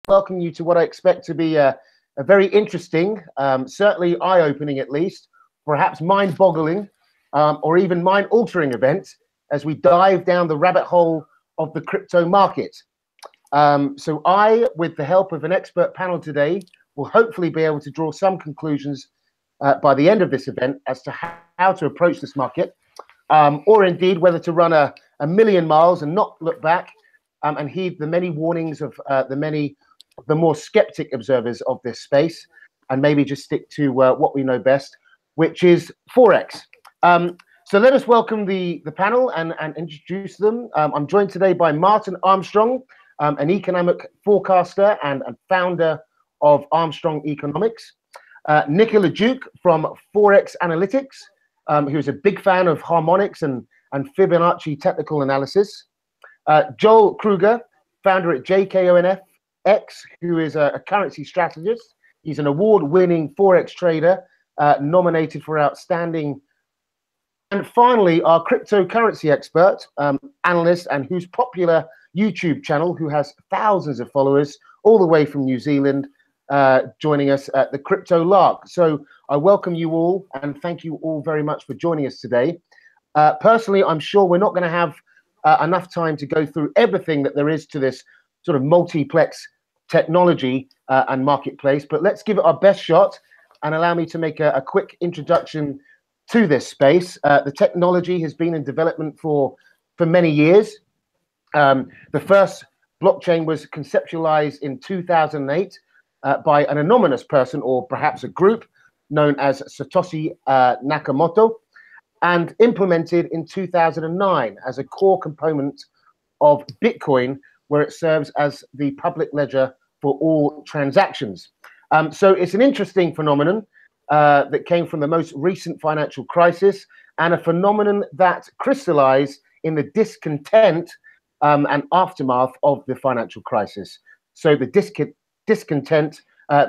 welcome you to what I expect to be a very interesting, certainly eye-opening at least, perhaps mind-boggling, or even mind-altering event as we dive down the rabbit hole of the crypto market. So I, with the help of an expert panel today, will hopefully be able to draw some conclusions by the end of this event as to how to approach this market, or indeed whether to run a million miles and not look back and heed the many warnings of the more skeptic observers of this space, and maybe just stick to what we know best, which is Forex. So let us welcome the panel and introduce them. I'm joined today by Martin Armstrong, an economic forecaster and founder of Armstrong Economics. Nicola Duke from Forex Analytics, who's a big fan of harmonics and Fibonacci technical analysis. Joel Kruger, founder at JKONFX, who is a currency strategist. He's an award-winning Forex trader, nominated for outstanding. And finally, our cryptocurrency expert, analyst, and whose popular YouTube channel, who has thousands of followers all the way from New Zealand, joining us at the Crypto Lark. So I welcome you all and thank you all very much for joining us today. Personally, I'm sure we're not going to have enough time to go through everything that there is to this sort of multiplex technology and marketplace, but let's give it our best shot and allow me to make a quick introduction to this space. The technology has been in development for many years. The first blockchain was conceptualized in 2008 by an anonymous person, or perhaps a group, known as Satoshi Nakamoto, and implemented in 2009 as a core component of Bitcoin, where it serves as the public ledger for all transactions. So it's an interesting phenomenon that came from the most recent financial crisis, and a phenomenon that crystallized in the discontent and aftermath of the financial crisis. So the discontent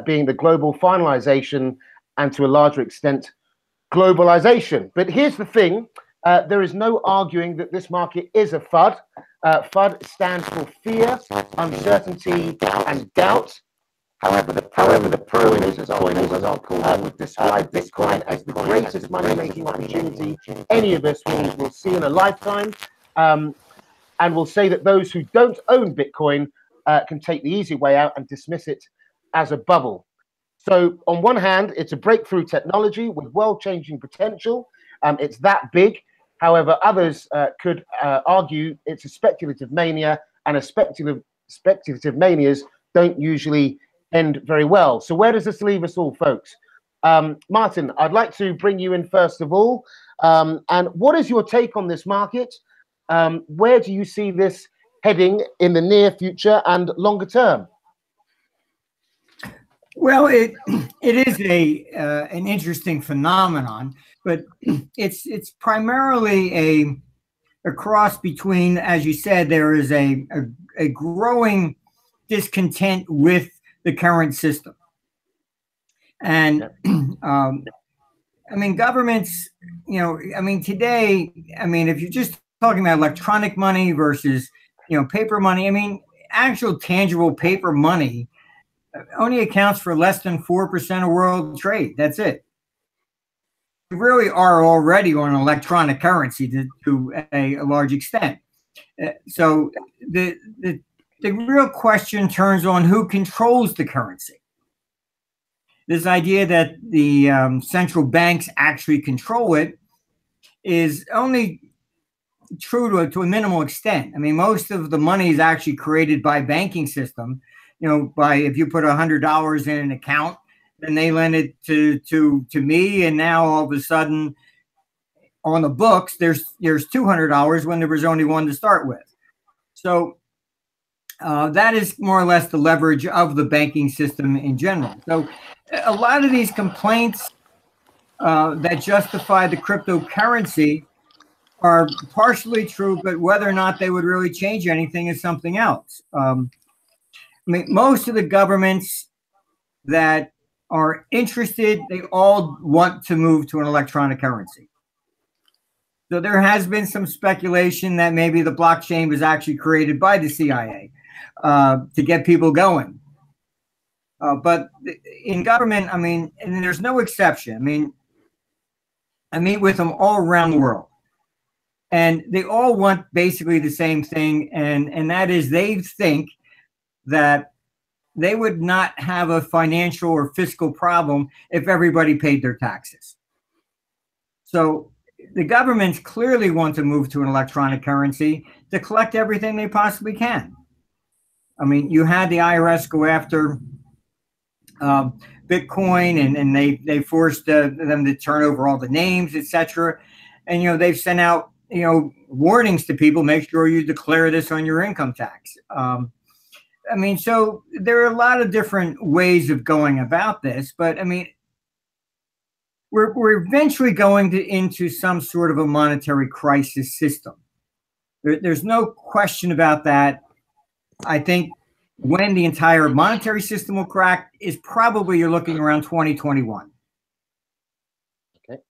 being the global finalization and, to a larger extent, globalization. But here's the thing, there is no arguing that this market is a FUD. FUD stands for fear, uncertainty, and doubt. However, the pro in it, as Altcoin would describe Bitcoin as the greatest money-making opportunity any of us will see in a lifetime, and will say that those who don't own Bitcoin can take the easy way out and dismiss it as a bubble. So on one hand, it's a breakthrough technology with world-changing potential. It's that big. However, others could argue it's a speculative mania, and speculative manias don't usually end very well. So where does this leave us all, folks? Martin, I'd like to bring you in first of all. And what is your take on this market? Where do you see this heading in the near future and longer term? Well, it is an interesting phenomenon, but it's primarily a cross between, as you said, there is a growing discontent with the current system, and I mean, governments, today, if you're just talking about electronic money versus paper money, actual tangible paper money only accounts for less than 4% of world trade. That's it. We really are already on electronic currency to a large extent. So the real question turns on who controls the currency. This idea that the central banks actually control it is only true to a minimal extent. Most of the money is actually created by banking system. By if you put $100 in an account, then they lend it to me, and now all of a sudden, on the books, there's $200 when there was only one to start with. So that is more or less the leverage of the banking system in general. So a lot of these complaints that justify the cryptocurrency are partially true, but whether or not they would really change anything is something else. Most of the governments that are interested, they all want to move to an electronic currency. So there has been some speculation that maybe the blockchain was actually created by the CIA to get people going. But in government, I mean, and there's no exception. I mean, I meet with them all around the world, and they all want basically the same thing, and that is they think that they would not have a financial or fiscal problem if everybody paid their taxes. So the governments clearly want to move to an electronic currency to collect everything they possibly can. I mean, you had the IRS go after Bitcoin, and they forced them to turn over all the names, etc. And they've sent out warnings to people: make sure you declare this on your income tax. I mean, so there are a lot of different ways of going about this, but I mean, we're eventually going into some sort of a monetary crisis system. There's no question about that. I think when the entire monetary system will crack is probably, you're looking around 2021. Okay.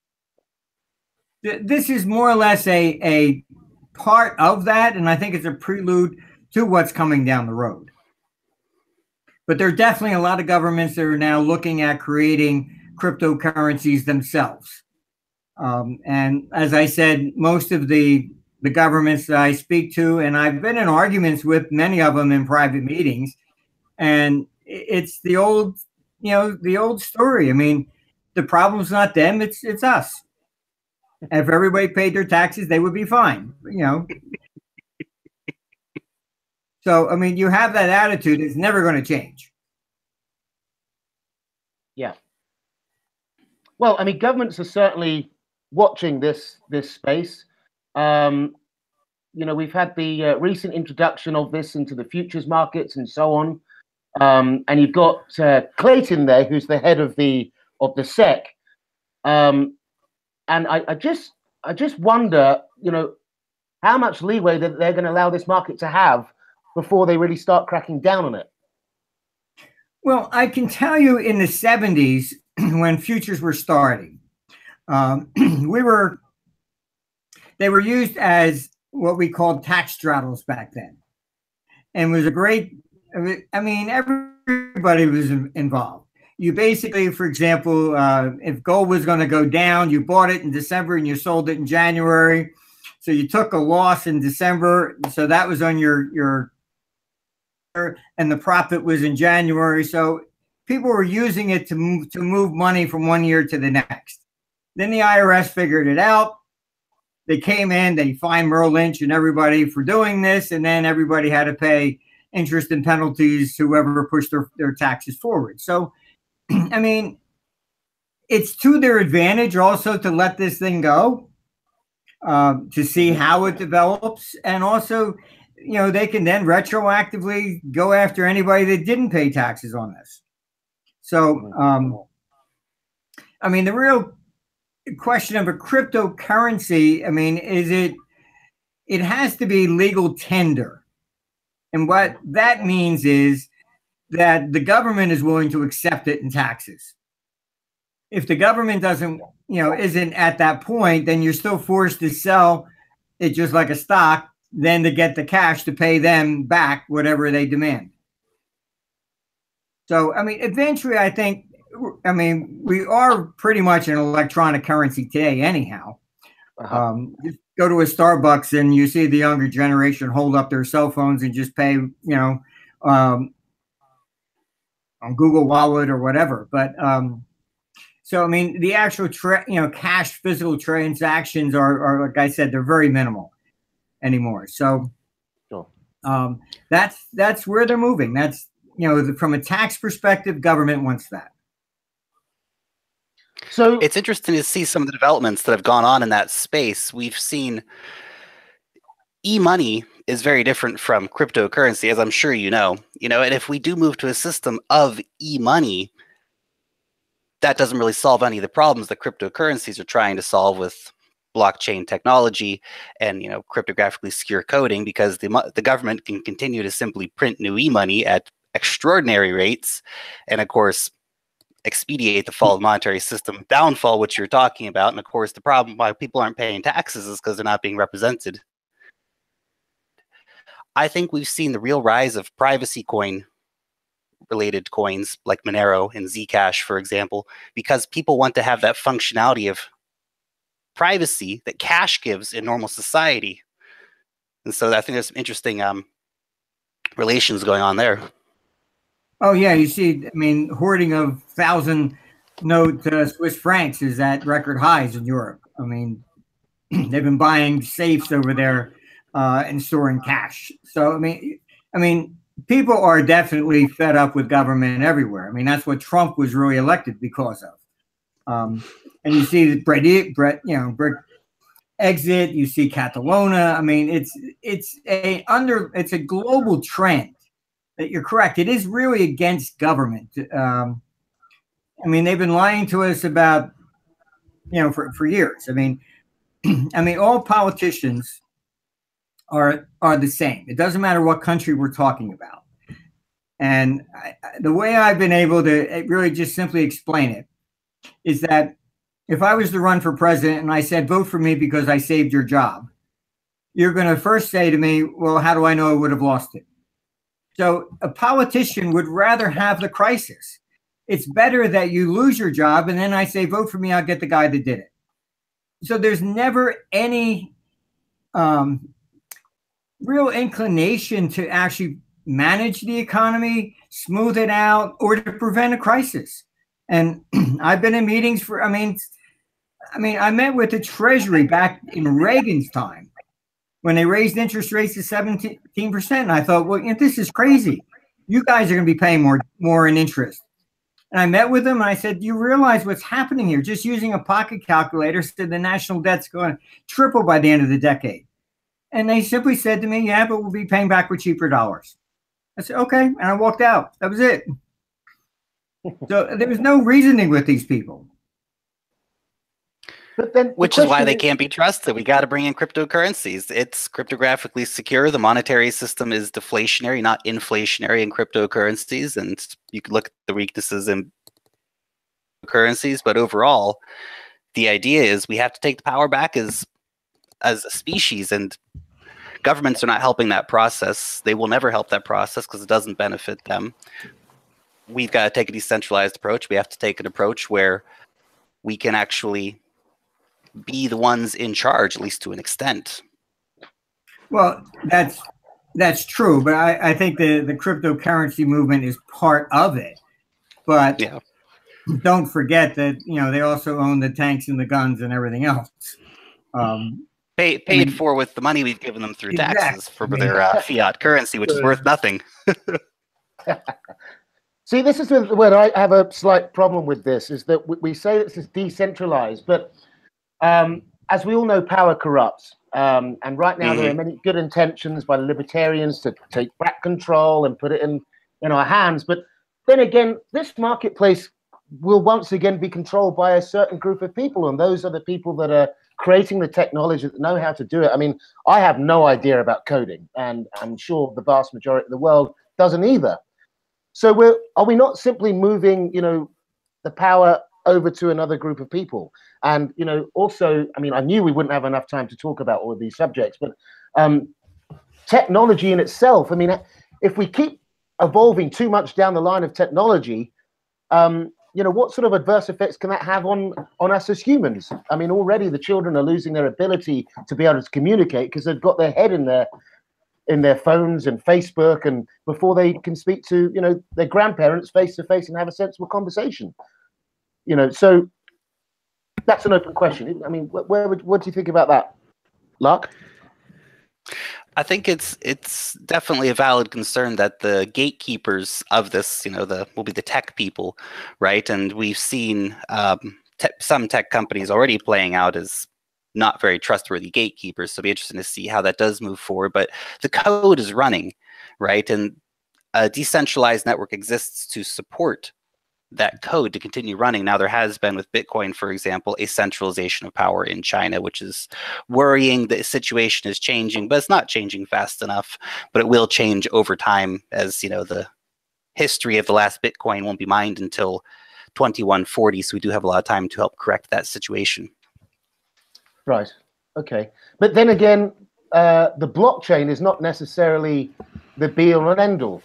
This is more or less a part of that, and I think it's a prelude to what's coming down the road. But there are definitely a lot of governments that are now looking at creating cryptocurrencies themselves. And as I said, most of the governments that I speak to, and I've been in arguments with many of them in private meetings, and it's the old, the old story. I mean, the problem's not them, it's us. If everybody paid their taxes, they would be fine, So, I mean, you have that attitude, it's never going to change. Yeah. Well, I mean, governments are certainly watching this space. We've had the recent introduction of this into the futures markets and so on. And you've got Clayton there, who's the head of the SEC. And I just wonder, how much leeway that they're going to allow this market to have before they really start cracking down on it. Well, I can tell you in the 70s, when futures were starting, they were used as what we called tax straddles back then. And it was a great, I mean, everybody was involved. You basically, for example, if gold was going to go down, you bought it in December and you sold it in January. So you took a loss in December. So that was on your and the profit was in January. So people were using it to move money from one year to the next. Then the IRS figured it out. They came in, they fined Merrill Lynch and everybody for doing this, and then everybody had to pay interest and penalties to whoever pushed their taxes forward. So, I mean, it's to their advantage also to let this thing go, to see how it develops, and also, they can then retroactively go after anybody that didn't pay taxes on this. So, I mean, the real question of a cryptocurrency, I mean, it has to be legal tender. And what that means is that the government is willing to accept it in taxes. If the government doesn't, isn't at that point, then you're still forced to sell it just like a stock, then to get the cash to pay them back whatever they demand. So, I mean, eventually, I mean, we are pretty much an electronic currency today anyhow. Just go to a Starbucks and you see the younger generation hold up their cell phones and just pay, on Google Wallet or whatever. But so, I mean, the actual, cash physical transactions are, like I said, they're very minimal anymore. So sure. That's where they're moving. That's, from a tax perspective, government wants that. So it's interesting to see some of the developments that have gone on in that space. We've seen e-money is very different from cryptocurrency, as I'm sure you know. And if we do move to a system of e-money, that doesn't really solve any of the problems that cryptocurrencies are trying to solve with blockchain technology and cryptographically secure coding, because the government can continue to simply print new e-money at extraordinary rates, and of course expedite the fall of the monetary system downfall, which you're talking about. And of course, the problem why people aren't paying taxes is because they're not being represented. I think we've seen the real rise of privacy coin related coins like Monero and Zcash, for example, because people want to have that functionality of privacy that cash gives in normal society. And so I think there's some interesting relations going on there. Oh yeah, you see, I mean, hoarding of 1,000-note Swiss francs is at record highs in Europe. I mean, they've been buying safes over there and storing cash. So I mean, people are definitely fed up with government everywhere. I mean, that's what Trump was really elected because of. And you see the Brexit exit. You see Catalonia. I mean, it's a global trend. That you're correct. It is really against government. I mean, they've been lying to us about for years. I mean, all politicians are the same. It doesn't matter what country we're talking about. And the way I've been able to really just simply explain it is that if I was to run for president and I said, vote for me because I saved your job, you're going to first say to me, well, how do I know I would have lost it? So a politician would rather have the crisis. It's better that you lose your job and then I say, vote for me, I'll get the guy that did it. So there's never any real inclination to actually manage the economy, smooth it out, or to prevent a crisis. And I've been in meetings for, I mean, I met with the Treasury back in Reagan's time when they raised interest rates to 17%. And I thought, well, this is crazy. You guys are going to be paying more in interest. And I met with them and I said, do you realize what's happening here? Just using a pocket calculator said the national debt's going to triple by the end of the decade. And they simply said to me, yeah, but we'll be paying back with cheaper dollars. I said, okay. And I walked out. That was it. So there was no reasoning with these people. But then which is why they can't be trusted. We got to bring in cryptocurrencies. It's cryptographically secure. The monetary system is deflationary, not inflationary in cryptocurrencies. And you can look at the weaknesses in currencies. But overall, the idea is we have to take the power back as a species. And governments are not helping that process. They will never help that process because it doesn't benefit them. We've got to take a decentralized approach. We have to take an approach where we can actually be the ones in charge, at least to an extent. Well, that's true, but I think the cryptocurrency movement is part of it. But yeah, don't forget that they also own the tanks and the guns and everything else. Paid for with the money we've given them through taxes for their fiat currency, which is worth nothing. See, this is where I have a slight problem with this, is that we say this is decentralized, but as we all know, power corrupts. And right now there are many good intentions by the libertarians to take back control and put it in our hands. But then again, this marketplace will once again be controlled by a certain group of people. And those are the people that are creating the technology, that know how to do it. I mean, I have no idea about coding, and I'm sure the vast majority of the world doesn't either. So are we not simply moving, the power over to another group of people? And, also, I mean, I knew we wouldn't have enough time to talk about all of these subjects, but technology in itself, I mean, if we keep evolving too much down the line of technology, what sort of adverse effects can that have on us as humans? I mean, already the children are losing their ability to be able to communicate because they've got their head in their phones and Facebook, and before they can speak to their grandparents face to face and have a sensible conversation. So that's an open question. I mean, what do you think about that, Lark? I think it's definitely a valid concern that the gatekeepers of this, will be the tech people, right? And we've seen some tech companies already playing out as not very trustworthy gatekeepers. So it'll be interesting to see how that does move forward. But the code is running, right? And a decentralized network exists to support that code to continue running. Now, there has been with Bitcoin, for example, a centralization of power in China, which is worrying. The situation is changing, but it's not changing fast enough. But it will change over time, as the history of the last Bitcoin won't be mined until 2140. So we do have a lot of time to help correct that situation. Right. Okay. But then again, the blockchain is not necessarily the be all and end all.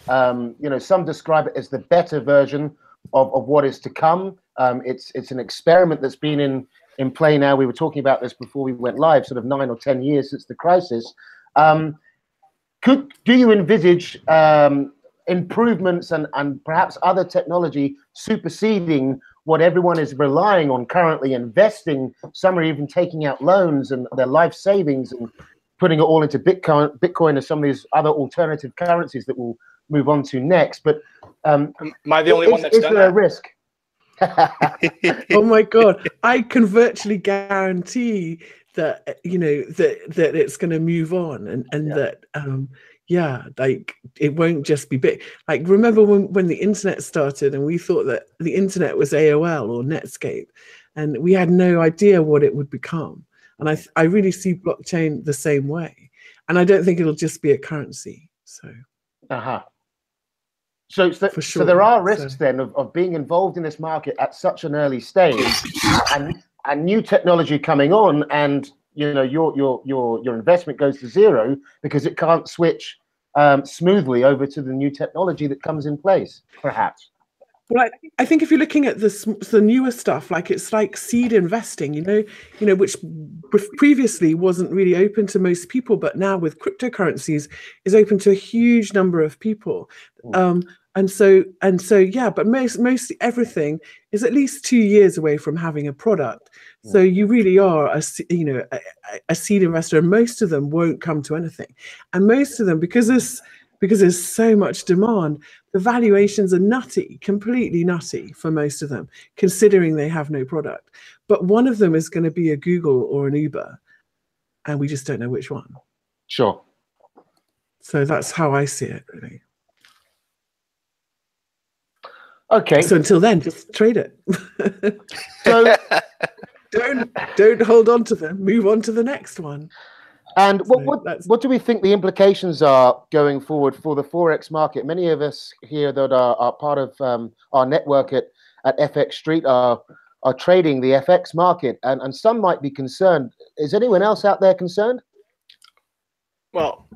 You know, some describe it as the better version of what is to come. It's an experiment that's been in play now. We were talking about this before we went live, sort of 9 or 10 years since the crisis. Do you envisage improvements and perhaps other technology superseding what everyone is relying on currently, investing? Some are even taking out loans and their life savings and putting it all into Bitcoin or some of these other alternative currencies that we'll move on to next. But am I the only one that's done there a that? risk? Oh my God, I can virtually guarantee that, you know, that it's going to move on and that like it won't just be big. Like, remember when the internet started and we thought that the internet was AOL or Netscape, and we had no idea what it would become. And I really see blockchain the same way, and I don't think it'll just be a currency. So So for sure. So there are risks then of being involved in this market at such an early stage, and new technology coming on, and you know your investment goes to zero because it can't switch smoothly over to the new technology that comes in place, perhaps. Well, I think if you're looking at the newer stuff, like it's like seed investing, you know, which previously wasn't really open to most people, but now with cryptocurrencies is open to a huge number of people. And so, yeah, but mostly everything is at least 2 years away from having a product. So you really are a seed investor, and most of them won't come to anything. And most of them, because there's so much demand, the valuations are nutty, completely nutty for most of them, considering they have no product. But one of them is going to be a Google or an Uber, and we just don't know which one. Sure. So that's how I see it, really. Okay. So until then, just trade it. So don't hold on to them. Move on to the next one. And what do we think the implications are going forward for the Forex market? Many of us here that are part of our network at FX Street are trading the FX market, and some might be concerned. Is anyone else out there concerned? Well,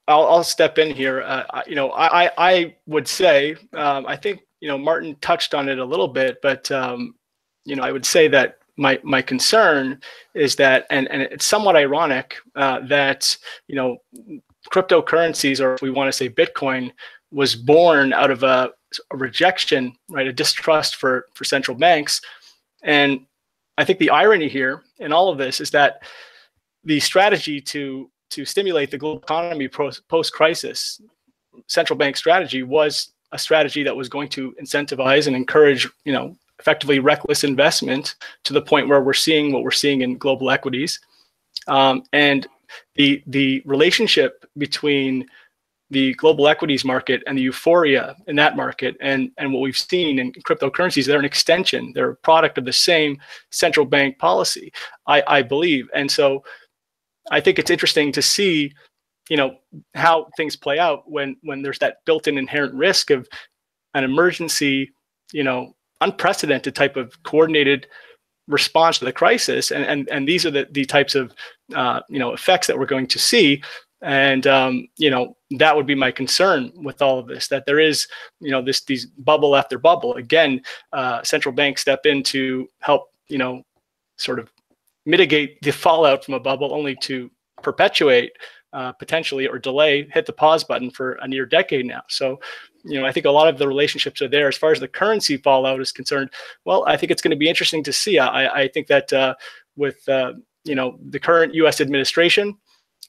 I'll step in here. I would say, I think, Martin touched on it a little bit, but, I would say that my concern is that, and it's somewhat ironic that, cryptocurrencies, or if we want to say Bitcoin, was born out of a rejection, right, a distrust for central banks. And I think the irony here in all of this is that the strategy to stimulate the global economy post-crisis, central bank strategy, was a strategy that was going to incentivize and encourage, effectively reckless investment to the point where we're seeing what we're seeing in global equities. And the relationship between the global equities market and the euphoria in that market and what we've seen in cryptocurrencies, they're an extension, they're a product of the same central bank policy, I believe. And so I think it's interesting to see, how things play out when there's that built-in inherent risk of an emergency, unprecedented type of coordinated response to the crisis. And these are the types of, effects that we're going to see. And, that would be my concern with all of this, that there is, these bubble after bubble. Again, central banks step in to help, sort of mitigate the fallout from a bubble, only to perpetuate potentially, or delay, hit the pause button for a near decade now. So, I think a lot of the relationships are there. As far as the currency fallout is concerned, well, I think it's going to be interesting to see. I think that with the current U.S. administration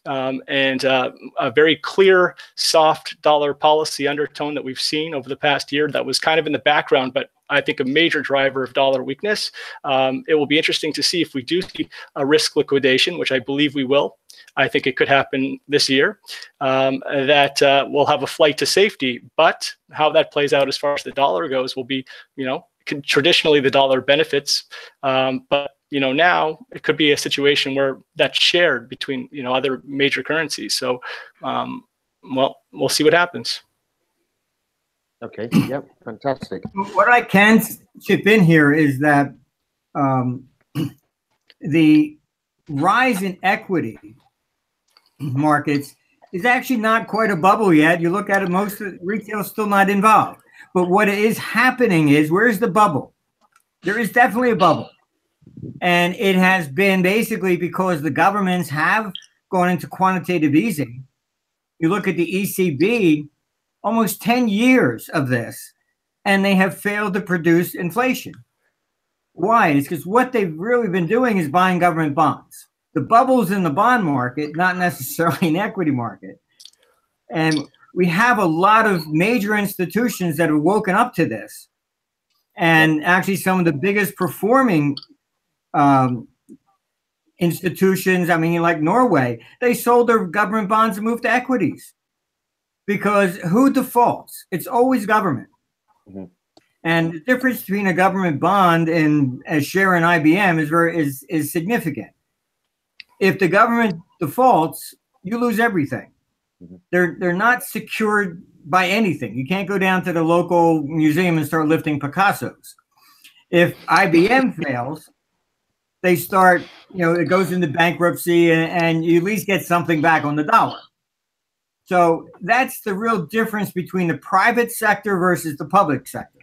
and a very clear soft dollar policy undertone that we've seen over the past year, that was kind of in the background, but I think a major driver of dollar weakness. It will be interesting to see if we do see a risk liquidation, which I believe we will. I think it could happen this year, that we'll have a flight to safety. But how that plays out as far as the dollar goes will be, traditionally the dollar benefits. But, now it could be a situation where that's shared between, other major currencies. So, well, we'll see what happens. Okay. Yep. Fantastic. What I can chip in here is that the rise in equity markets is actually not quite a bubble yet. You look at it, most of the retail is still not involved. But what is happening is, where's the bubble? There is definitely a bubble. And it has been basically because the governments have gone into quantitative easing. You look at the ECB, almost 10 years of this, and they have failed to produce inflation. Why? It's because what they've really been doing is buying government bonds. The bubble's in the bond market, not necessarily an equity market. And we have a lot of major institutions that have woken up to this. And actually some of the biggest performing institutions, I mean, like Norway, they sold their government bonds and moved to equities. Because who defaults? It's always government. Mm-hmm. And the difference between a government bond and a share in IBM is significant. If the government defaults, you lose everything. Mm-hmm. They're not secured by anything. You can't go down to the local museum and start lifting Picassos. If IBM fails, they start, it goes into bankruptcy and you at least get something back on the dollar. So that's the real difference between the private sector versus the public sector.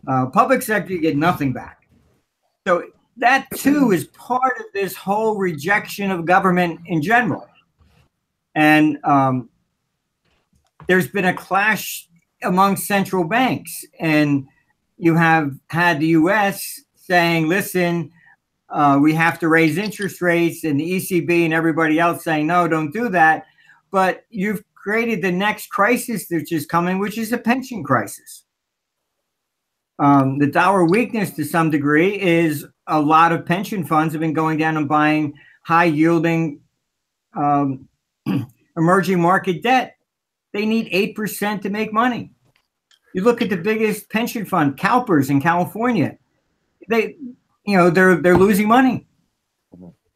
Public sector, you get nothing back. So that too is part of this whole rejection of government in general. And there's been a clash among central banks, and you have had the US saying, listen, we have to raise interest rates, and the ECB and everybody else saying, no, don't do that. But you've created the next crisis which is coming, which is a pension crisis. The dollar weakness to some degree is a lot of pension funds have been going down and buying high yielding emerging market debt. They need 8% to make money. You look at the biggest pension fund, CalPERS in California. They're losing money.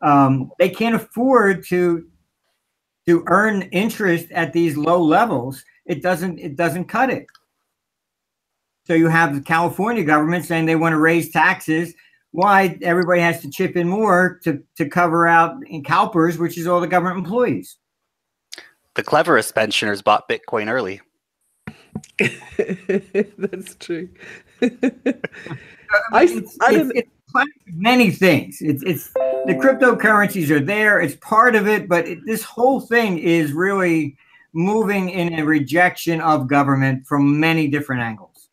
They can't afford to earn interest at these low levels. It doesn't cut it. So you have the California government saying they want to raise taxes. Why? Everybody has to chip in more to cover out in CalPERS, which is all the government employees. The cleverest pensioners bought Bitcoin early. That's true. It's many things. It's the cryptocurrencies are there. It's part of it, but this whole thing is really moving in a rejection of government from many different angles.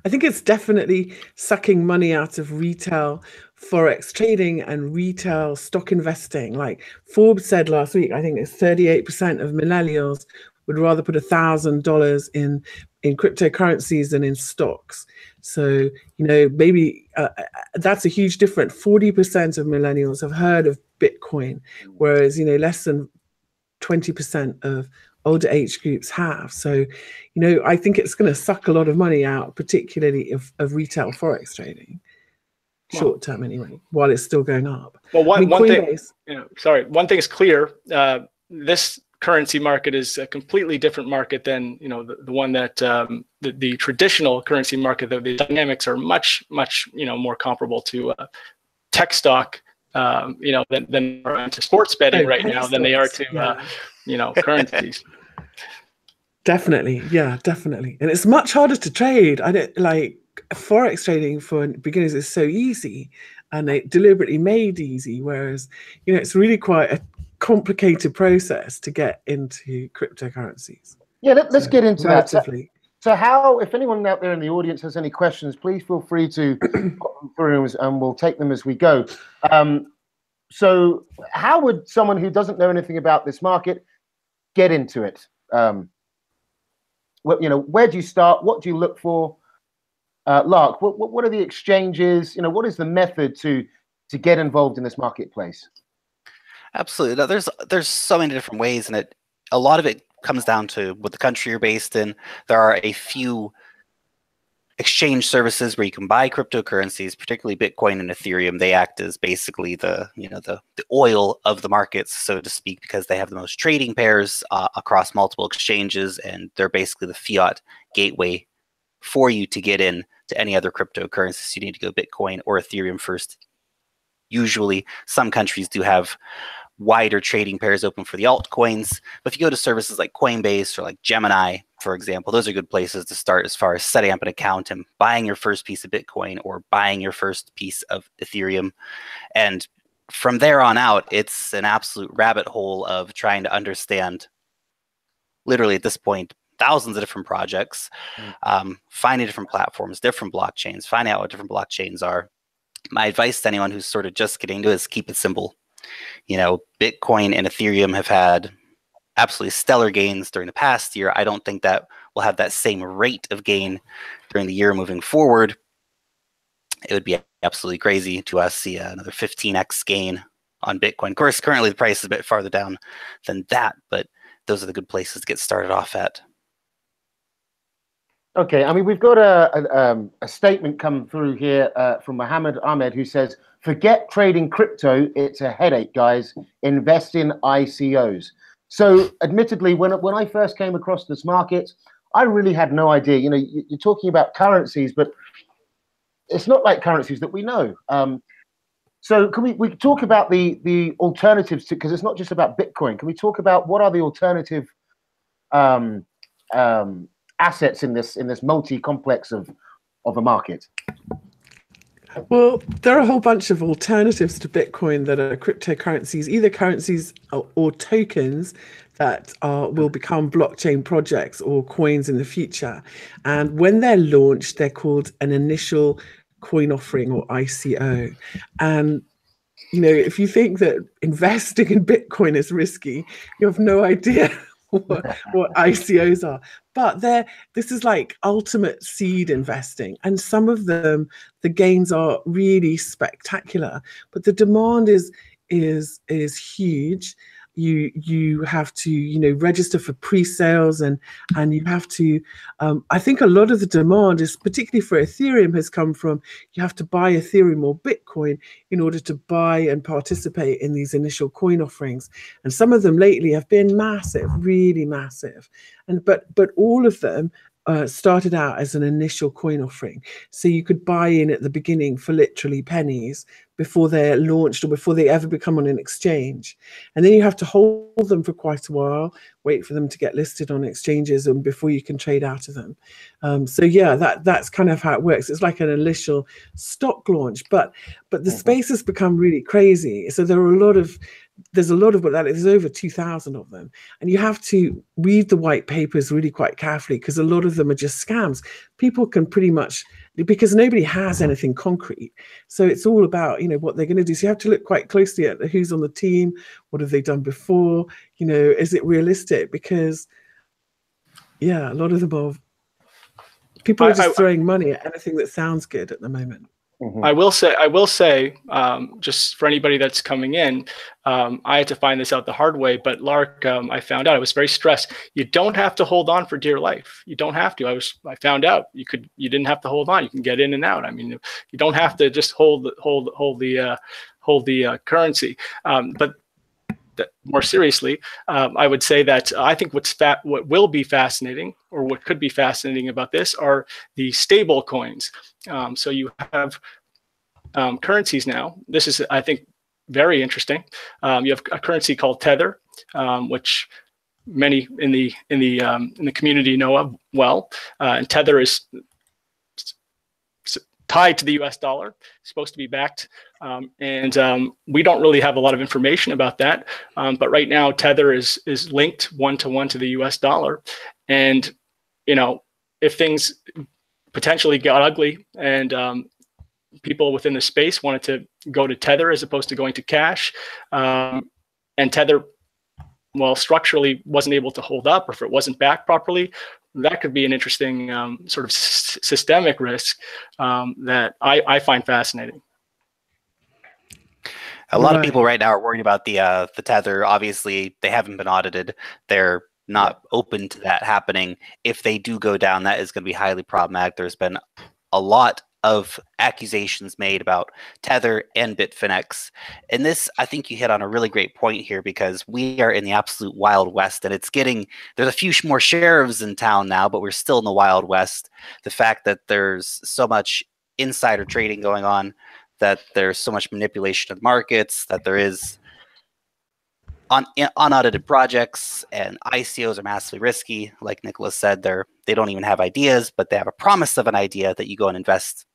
I think it's definitely sucking money out of retail Forex trading and retail stock investing. Like Forbes said last week, I think it's 38% of millennials would rather put $1,000 in cryptocurrencies than in stocks. So, maybe that's a huge difference. 40% of millennials have heard of Bitcoin, whereas, less than 20% of older age groups have. So, I think it's going to suck a lot of money out, particularly of retail Forex trading, short term anyway, while it's still going up. Well, one thing is clear. This currency market is a completely different market than the one that the traditional currency market. The dynamics are much more comparable to tech stock, than to sports betting right now than they are to currencies. Definitely, yeah, definitely, and it's much harder to trade. I don't like Forex trading for beginners is so easy, and they deliberately made easy. Whereas, it's really quite a complicated process to get into cryptocurrencies. Yeah, let's get into that. So how, if anyone out there in the audience has any questions, please feel free to put them through and we'll take them as we go. So how would someone who doesn't know anything about this market get into it? Where do you start? What do you look for? Lark, what are the exchanges? What is the method to get involved in this marketplace? Absolutely. Now, there's so many different ways, and a lot of it comes down to what the country you're based in. There are a few exchange services where you can buy cryptocurrencies, particularly Bitcoin and Ethereum. They act as basically the oil of the markets, so to speak, because they have the most trading pairs across multiple exchanges, and they're basically the fiat gateway for you to get in to any other cryptocurrencies. You need to go Bitcoin or Ethereum first. Usually, some countries do have wider trading pairs open for the altcoins. But if you go to services like Coinbase or like Gemini, for example, those are good places to start as far as setting up an account and buying your first piece of Bitcoin or buying your first piece of Ethereum. And from there on out, it's an absolute rabbit hole of trying to understand, literally at this point, thousands of different projects, finding different platforms, different blockchains, finding out what different blockchains are. My advice to anyone who's sort of just getting into it is keep it simple. You know, Bitcoin and Ethereum have had absolutely stellar gains during the past year. I don't think that we'll have that same rate of gain during the year moving forward. It would be absolutely crazy to see another 15x gain on Bitcoin. Of course, currently the price is a bit farther down than that, but those are the good places to get started off at. Okay, I mean, we've got a statement come through here from Mohammed Ahmed, who says, forget trading crypto, it's a headache, guys. Invest in ICOs. So admittedly, when I first came across this market, I really had no idea. You know, you're talking about currencies, but it's not like currencies that we know. So can we talk about the alternatives to, because it's not just about Bitcoin. Can we talk about what are the alternative assets in this multi-complex of a market? Well, there are a whole bunch of alternatives to Bitcoin that are cryptocurrencies, either currencies or tokens that will become blockchain projects or coins in the future. And when they're launched, they're called an initial coin offering or ICO. And you know, if you think that investing in Bitcoin is risky, you have no idea what ICOs are. But this is like ultimate seed investing, and some of them, the gains are really spectacular, but the demand is huge. You have to, you know, register for pre-sales, and you have to I think a lot of the demand is, particularly for Ethereum, has come from you have to buy Ethereum or Bitcoin in order to buy and participate in these initial coin offerings. And some of them lately have been massive, really massive. And but all of them started out as an initial coin offering. So you could buy in at the beginning for literally pennies before they're launched or before they ever become on an exchange. And then you have to hold them for quite a while, wait for them to get listed on exchanges, and before you can trade out of them. So yeah, that's kind of how it works. It's like an initial stock launch, but the space has become really crazy. So there's a lot of that. There's over 2,000 of them, and you have to read the white papers really quite carefully, because a lot of them are just scams. People can pretty much, because nobody has anything concrete, so it's all about, you know, what they're going to do. So you have to look quite closely at who's on the team, what have they done before, you know, is it realistic? Because yeah, a lot of them are, people are just throwing money at anything that sounds good at the moment. I will say, just for anybody that's coming in, I had to find this out the hard way, but Lark, I found out, I was very stressed. You don't have to hold on for dear life. You don't have to. I found out you didn't have to hold on. You can get in and out. I mean, you don't have to just hold the currency. But more seriously, I would say that I think what will be fascinating, or what could be fascinating about this, are the stable coins. So you have currencies now. This is, I think, very interesting. You have a currency called Tether, which many in the community know of well. And Tether is tied to the US dollar, supposed to be backed. And we don't really have a lot of information about that. But right now, Tether is linked one-to-one to the US dollar. And, you know, if things potentially got ugly and people within the space wanted to go to Tether as opposed to going to cash, and Tether, well, structurally wasn't able to hold up, or if it wasn't backed properly, that could be an interesting sort of systemic risk that I find fascinating. A lot of people right now are worried about the Tether. Obviously, they haven't been audited. They're not open to that happening. If they do go down, that is going to be highly problematic. There's been a lot of accusations made about Tether and Bitfinex. And this, I think you hit on a really great point here, because we are in the absolute Wild West, and it's getting, there's a few more sheriffs in town now, but we're still in the Wild West. The fact that there's so much insider trading going on, that there's so much manipulation of markets, that there is unaudited projects, and ICOs are massively risky. Like Nicholas said, they don't even have ideas, but they have a promise of an idea that you go and invest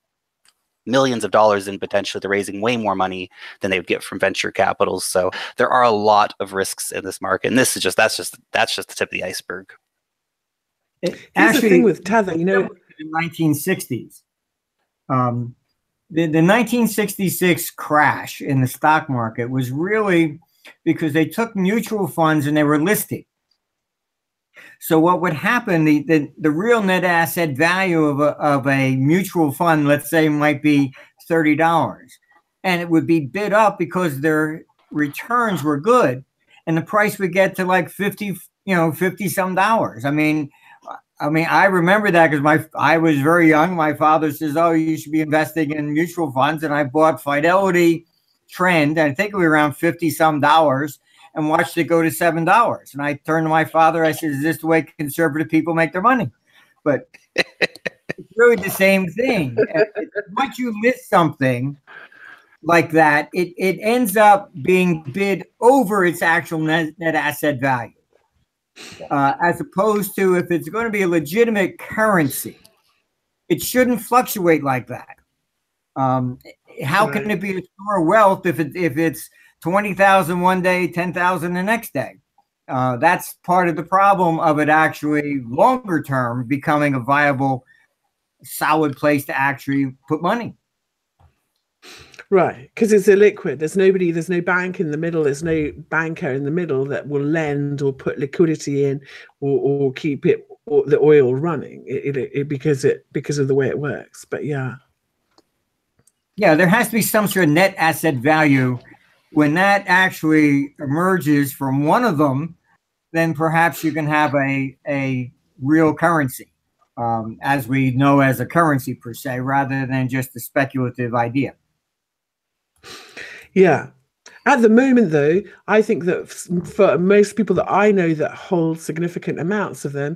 millions of dollars in. Potentially they're raising way more money than they would get from venture capitals. So there are a lot of risks in this market, and that's just the tip of the iceberg. Here's the thing with Tether, you know, the 1960s. The 1966 crash in the stock market was really because they took mutual funds and they were listed. So what would happen, the real net asset value of a mutual fund, let's say, might be $30. And it would be bid up because their returns were good. And the price would get to like 50 some dollars. I mean, I remember that because I was very young. My father says, "Oh, you should be investing in mutual funds," and I bought Fidelity Trend. I think it was around 50 some dollars, and watched it go to $7. And I turned to my father. I said, "Is this the way conservative people make their money?" But it's really the same thing. Once you list something like that, it ends up being bid over its actual net asset value. As opposed to if it's going to be a legitimate currency, it shouldn't fluctuate like that. How can it be a store of wealth if it's 20,000 one day, 10,000 the next day? That's part of the problem of it actually longer term becoming a viable, solid place to actually put money. Right, because it's illiquid. There's no bank in the middle. There's no banker in the middle that will lend or put liquidity in or keep it or the oil running. Because of the way it works. But yeah, there has to be some sort of net asset value. When that actually emerges from one of them, then perhaps you can have a real currency, as we know as a currency per se, rather than just a speculative idea. Yeah. At the moment, though, I think that for most people that I know that hold significant amounts of them,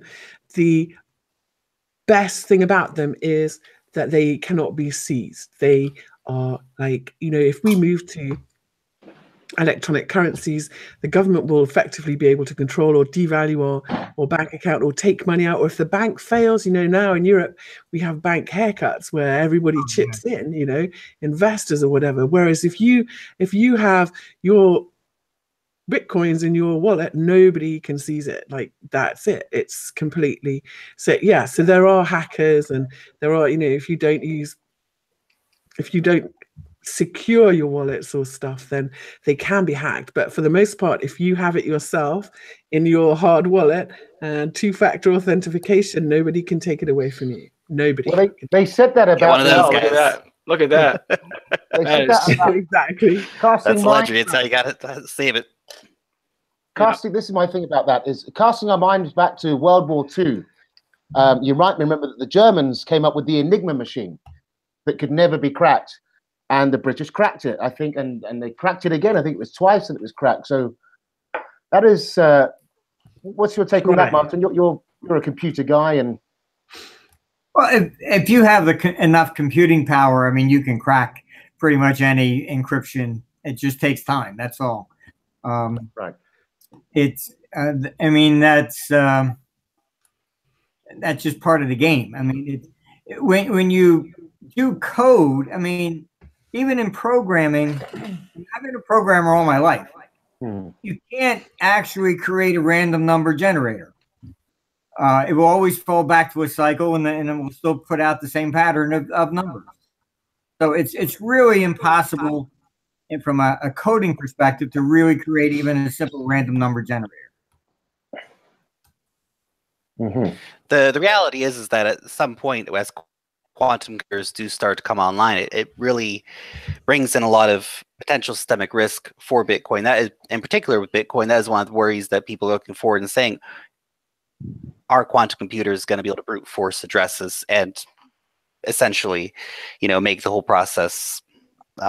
the best thing about them is that they cannot be seized. They are like, if we move to electronic currencies, the government will effectively be able to control or devalue or bank account or take money out. Or if the bank fails, now in Europe, we have bank haircuts where everybody chips in, investors or whatever. Whereas if you have your Bitcoins in your wallet, nobody can seize it. Like, that's it. It's completely so. Yeah. So there are hackers, and there are, if you don't secure your wallets or stuff, then they can be hacked. But for the most part, if you have it yourself in your hard wallet and two-factor authentication, nobody can take it away from you. Nobody. Well, they said that about one of those guys. Look at that. They said that about exactly. casting That's legendary. It's how you got to save it. This is my thing about that, is casting our minds back to World War II. You might remember that the Germans came up with the Enigma machine that could never be cracked. And the British cracked it, I think, and they cracked it again. I think it was twice that it was cracked. So that is, what's your take on that, Martin? You're a computer guy, and well, if you have enough computing power, I mean, you can crack pretty much any encryption. It just takes time. That's all. Right. It's, I mean, that's just part of the game. I mean, when you do code, I mean, even in programming, I've been a programmer all my life. You can't actually create a random number generator. It will always fall back to a cycle, and it will still put out the same pattern of numbers. So it's really impossible, and from a coding perspective, to really create even a simple random number generator. The reality is that at some point, as quantum computers do start to come online, it really brings in a lot of potential systemic risk for Bitcoin. That is, in particular with Bitcoin, that is one of the worries that people are looking forward and saying, are quantum computers going to be able to brute force addresses and essentially, make the whole process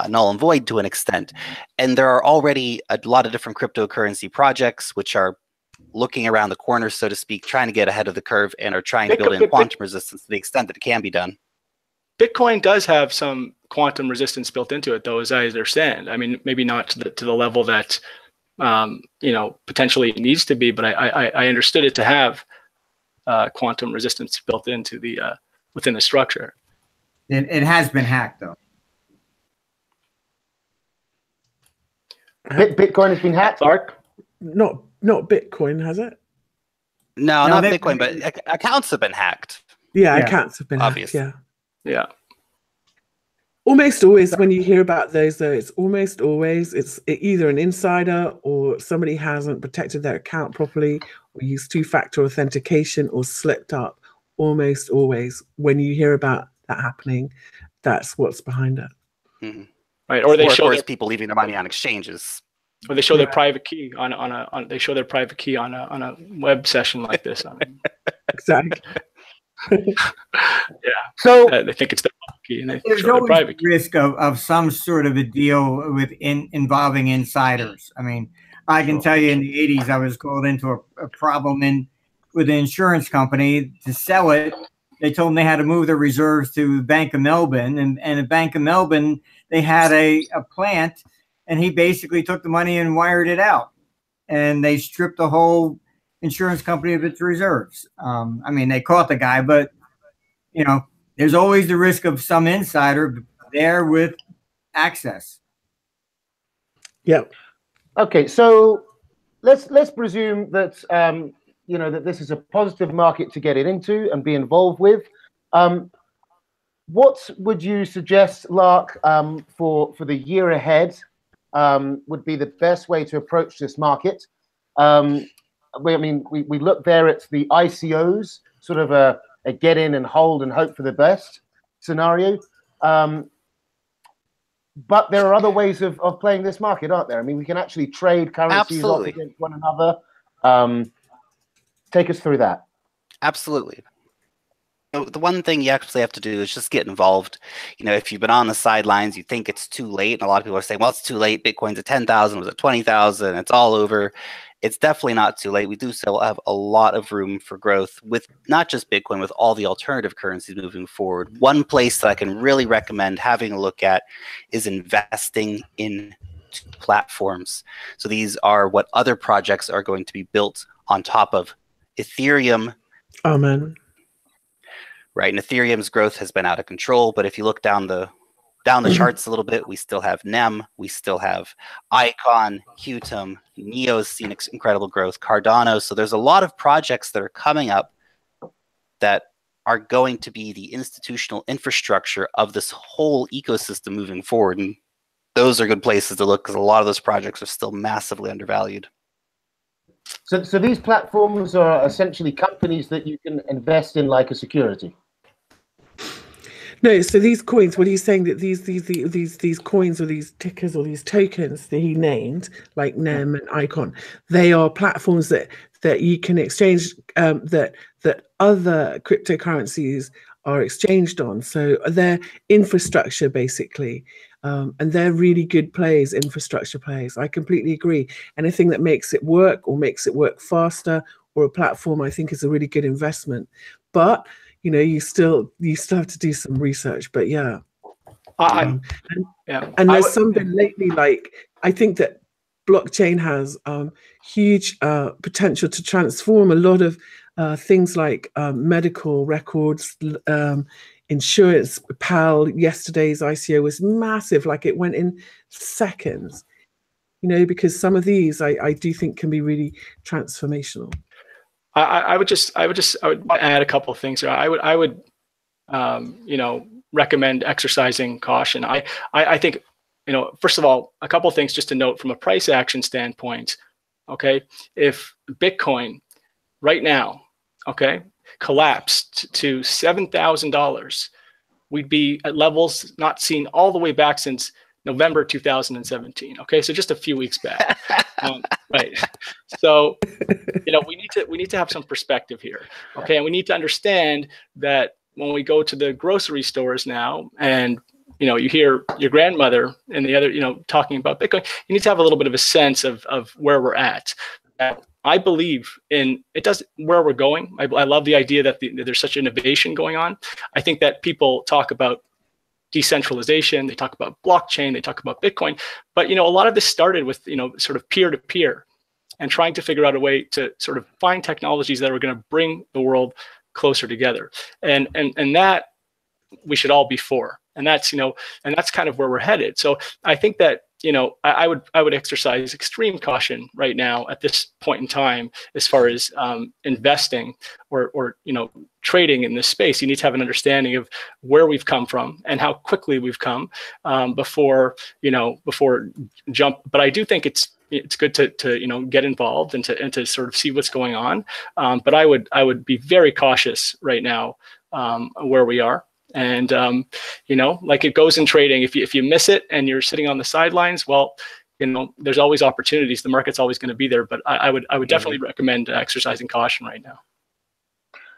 null and void to an extent? And there are already a lot of different cryptocurrency projects which are looking around the corner, so to speak, trying to get ahead of the curve and are trying to build in quantum resistance to the extent that it can be done. Bitcoin does have some quantum resistance built into it, though, as I understand. I mean, maybe not to the level that potentially it needs to be, but I understood it to have quantum resistance built into the within the structure. It has been hacked, though. Bitcoin has been hacked? Clark? Not Bitcoin, has it? No, No, not Bitcoin, but accounts have been hacked. Yeah, Yeah. accounts have been Obvious. hacked, yeah. Yeah. Almost always when you hear about those, though, it's almost always either an insider or somebody hasn't protected their account properly or used two-factor authentication or slipped up. Almost always when you hear about that happening, that's what's behind it. Mm-hmm. Right. Or they of show course, people leaving their money on exchanges. or they show their private key on they show their private key on a web session like this. Exactly. Yeah. So They think it's their public key and they There's show their always private the risk of some sort of a deal involving insiders. I mean, I can tell you in the 80s, I was called into a problem with an insurance company to sell it. They told them they had to move their reserves to Bank of Melbourne, and at Bank of Melbourne, they had a plant, and he basically took the money and wired it out, and they stripped the whole insurance company of its reserves. I mean, they caught the guy, but there's always the risk of some insider there with access. Yeah. okay, so let's presume that that this is a positive market to get it into and be involved with. What would you suggest, Lark, for the year ahead would be the best way to approach this market? We look there at the ICOs, sort of a get in and hold and hope for the best scenario. But there are other ways of playing this market, aren't there? I mean, we can actually trade currencies off against one another. Take us through that. Absolutely. So the one thing you actually have to do is just get involved. If you've been on the sidelines, you think it's too late. And a lot of people are saying, well, it's too late. Bitcoin's at 10,000, it was at 20,000. It's all over. It's definitely not too late. We do still have a lot of room for growth with not just Bitcoin, with all the alternative currencies moving forward. One place that I can really recommend having a look at is investing in platforms. So these are what other projects are going to be built on top of Ethereum. Amen. Right, and Ethereum's growth has been out of control. But if you look down the charts a little bit, we still have NEM, we still have Icon, Qtum, Neo's seen incredible growth, Cardano. So there's a lot of projects that are coming up that are going to be the institutional infrastructure of this whole ecosystem moving forward. And those are good places to look because a lot of those projects are still massively undervalued. So these platforms are essentially companies that you can invest in like a security. No, so these coins, what he's saying that these coins or these tickers or these tokens that he named, like NEM and Icon, they are platforms that you can exchange, that other cryptocurrencies are exchanged on. So they're infrastructure basically. And they're really good plays, infrastructure plays. I completely agree. Anything that makes it work or makes it work faster or a platform, I think is a really good investment. But you still have to do some research. But yeah, and there's something lately, like I think that blockchain has huge potential to transform a lot of things like medical records, insurance. PAL, yesterday's ICO was massive, like it went in seconds, because some of these I do think can be really transformational. I would add a couple of things here. I would recommend exercising caution. I think, first of all, a couple of things just to note from a price action standpoint. Okay, if Bitcoin right now, collapsed to $7,000, we'd be at levels not seen all the way back since November 2017. Okay, so just a few weeks back. Right. So, we need to have some perspective here. Okay, and we need to understand that when we go to the grocery stores now, and you hear your grandmother and the other, talking about Bitcoin, you need to have a little bit of a sense of where we're at. I believe in where we're going. I love the idea that there's such innovation going on. I think that people talk about decentralization, they talk about blockchain, they talk about Bitcoin. But, a lot of this started with, sort of peer-to-peer and trying to figure out a way to sort of find technologies that are going to bring the world closer together. And that we should all be for. And that's, and that's kind of where we're headed. So I think that, I would exercise extreme caution right now at this point in time as far as investing or trading in this space. You need to have an understanding of where we've come from and how quickly we've come before jump. But I do think it's good to get involved and to sort of see what's going on. But I would be very cautious right now where we are. And, like it goes in trading, if you miss it and you're sitting on the sidelines, well, there's always opportunities. The market's always going to be there, but I would definitely recommend exercising caution right now.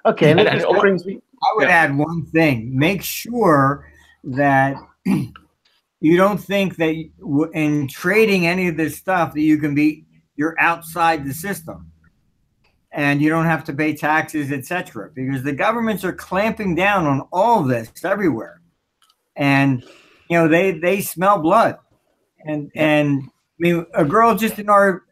Okay. And I would add one thing. Make sure that you don't think that in trading any of this stuff that you're outside the system. And you don't have to pay taxes, etc., because the governments are clamping down on all of this everywhere, and they smell blood. And I mean, a girl just in our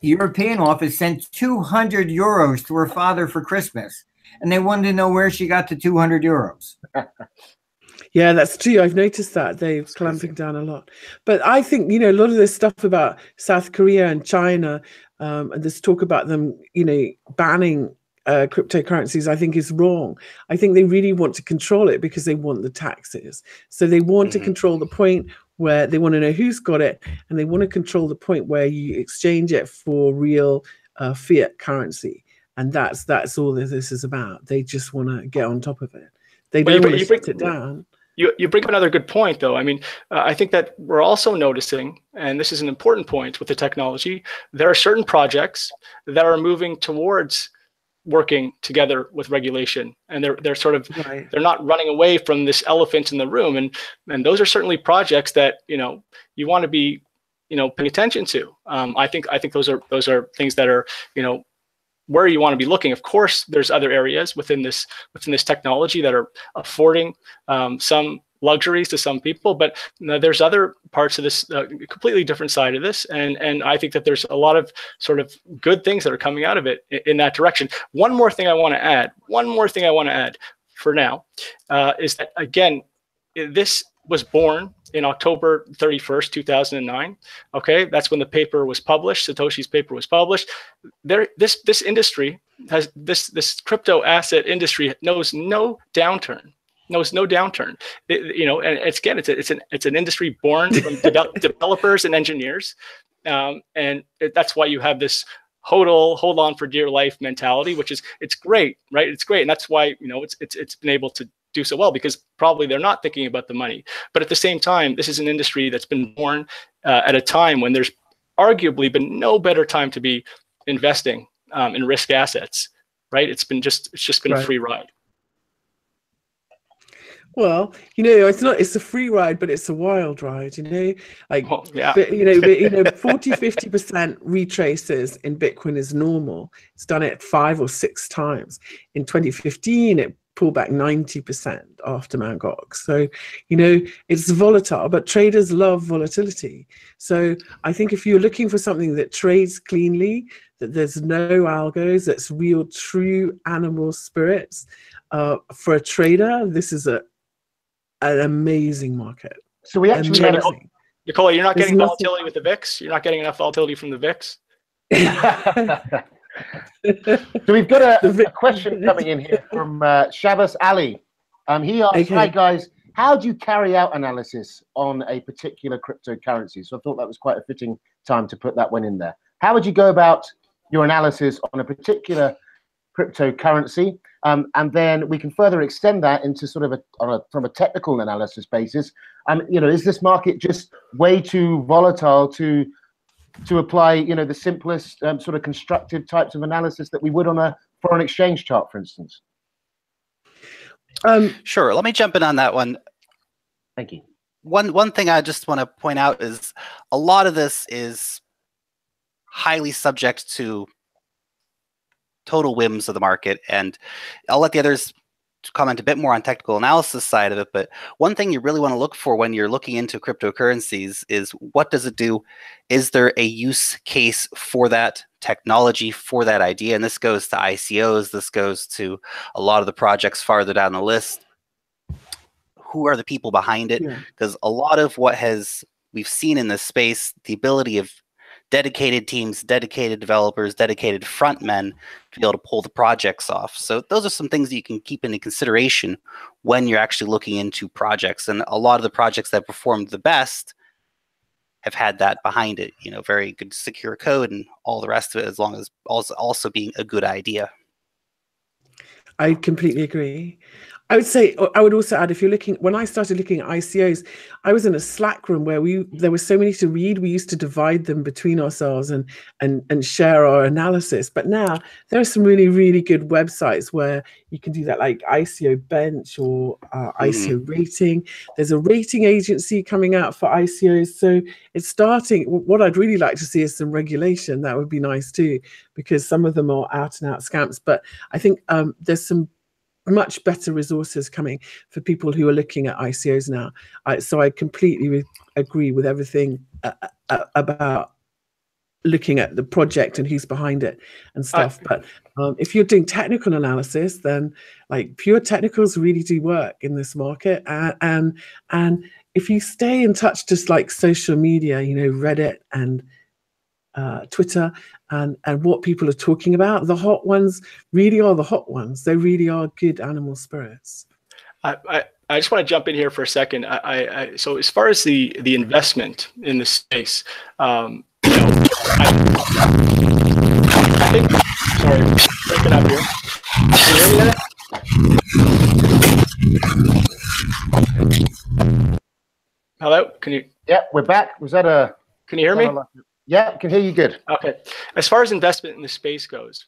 European office sent 200 euros to her father for Christmas, and they wanted to know where she got the 200 euros. Yeah, that's true. I've noticed that they're clamping down a lot. But I think, a lot of this stuff about South Korea and China, and this talk about them, banning cryptocurrencies, I think is wrong. I think they really want to control it because they want the taxes. So they want to control the point where they want to know who's got it, and they want to control the point where you exchange it for real fiat currency. And that's all that this is about. They just want to get on top of it. They don't want to shut it down. You bring up another good point, though. I mean, I think that we're also noticing, and this is an important point with the technology, there are certain projects that are moving towards working together with regulation, and they're sort of they're not running away from this elephant in the room, and those are certainly projects that you want to be paying attention to. I think those are things that are where you want to be looking. Of course, there's other areas within this technology that are affording some luxuries to some people, but there's other parts of this completely different side of this, and I think that there's a lot of sort of good things that are coming out of it in that direction. One more thing I want to add for now is that, again, this was born in October 31st, 2009. Okay, that's when the paper was published. Satoshi's paper was published. This industry has this crypto asset industry knows no downturn. And it's an industry born from developers and engineers, and that's why you have this hold on for dear life mentality, which is it's great, right? It's great, and that's why it's been able to do so well, because probably they're not thinking about the money. But at the same time, this is an industry that's been born at a time when there's arguably been no better time to be investing in risk assets, right? It's just been a free ride. Well, it's a free ride, but it's a wild ride, like, 40-50% retraces in Bitcoin is normal. It's done it 5 or 6 times. In 2015, it pulled back 90% after Mt. Gox. So, it's volatile, but traders love volatility. So I think if you're looking for something that trades cleanly, that there's no algos, that's real, true animal spirits, for a trader, this is an amazing market. So we actually, Nicola, you're not getting volatility with the VIX? You're not getting enough volatility from the VIX? So we've got a question coming in here from Shabas Ali. He asks, Hi guys, how do you carry out analysis on a particular cryptocurrency? So I thought that was quite a fitting time to put that one in there. How would you go about your analysis on a particular cryptocurrency? And then we can further extend that into sort of from a technical analysis basis. Is this market just way too volatile to apply, the simplest sort of constructive types of analysis that we would on a foreign exchange chart, for instance? Sure. Let me jump in on that one. Thank you. One thing I just want to point out is a lot of this is highly subject to total whims of the market, and I'll let the others comment a bit more on technical analysis side of it, but one thing you really want to look for when you're looking into cryptocurrencies is what does it do? Is there a use case for that technology, for that idea? And this goes to ICOs, this goes to a lot of the projects farther down the list. Who are the people behind it? Because a lot of what we've seen in this space, the ability of dedicated teams, dedicated developers, dedicated front men to be able to pull the projects off. So those are some things that you can keep into consideration when you're actually looking into projects. And a lot of the projects that performed the best have had that behind it, you know, very good secure code and all the rest of it, as long as also being a good idea. I completely agree. I would say, I would also add, if you're looking, when I started looking at ICOs, I was in a Slack room where there were so many to read. We used to divide them between ourselves and share our analysis. But now there are some really, really good websites where you can do that, like ICO Bench or ICO Rating. There's a rating agency coming out for ICOs. So it's starting. What I'd really like to see is some regulation. That would be nice too, because some of them are out and out scams. But I think there's some much better resources coming for people who are looking at ICOs now. So I completely agree with everything about looking at the project and who's behind it and stuff. But if you're doing technical analysis, then like pure technicals really do work in this market. And if you stay in touch, just like social media, you know, Reddit and Twitter and what people are talking about, the hot ones really are the hot ones. They really are good animal spirits. I just want to jump in here for a second. So as far as the investment in the space, you know, I think, sorry, breaking up here. Can you hear me there? Hello, can you? Yeah, we're back. Was that a? Can you hear me? Yeah, can hear you good. Okay. As far as investment in the space goes,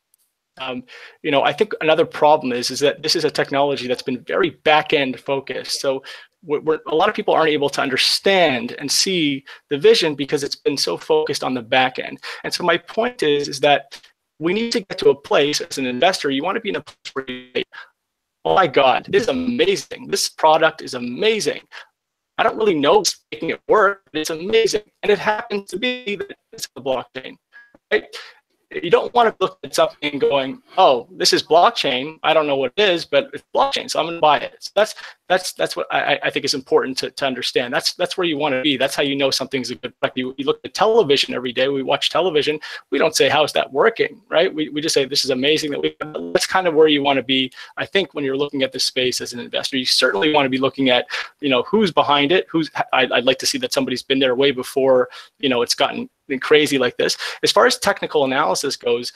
you know, I think another problem is that this is a technology that's been very back-end focused. So a lot of people aren't able to understand and see the vision because it's been so focused on the back end. And so my point is that we need to get to a place as an investor, you want to be in a place where you say, oh my God, this is amazing. This product is amazing. I don't really know what's making it work, but it's amazing. And it happens to be that it's the blockchain, right? You don't want to look at something going, oh, this is blockchain. I don't know what it is, but it's blockchain, so I'm going to buy it. So that's what I think is important to understand. That's where you want to be. That's how you know something's a good product. You look at television every day. We watch television. We don't say, how is that working, right? We just say, this is amazing. That's kind of where you want to be. I think when you're looking at this space as an investor, you certainly want to be looking at, you know, who's behind it. I'd like to see that somebody's been there way before, you know, it's gotten crazy like this. As far as technical analysis goes,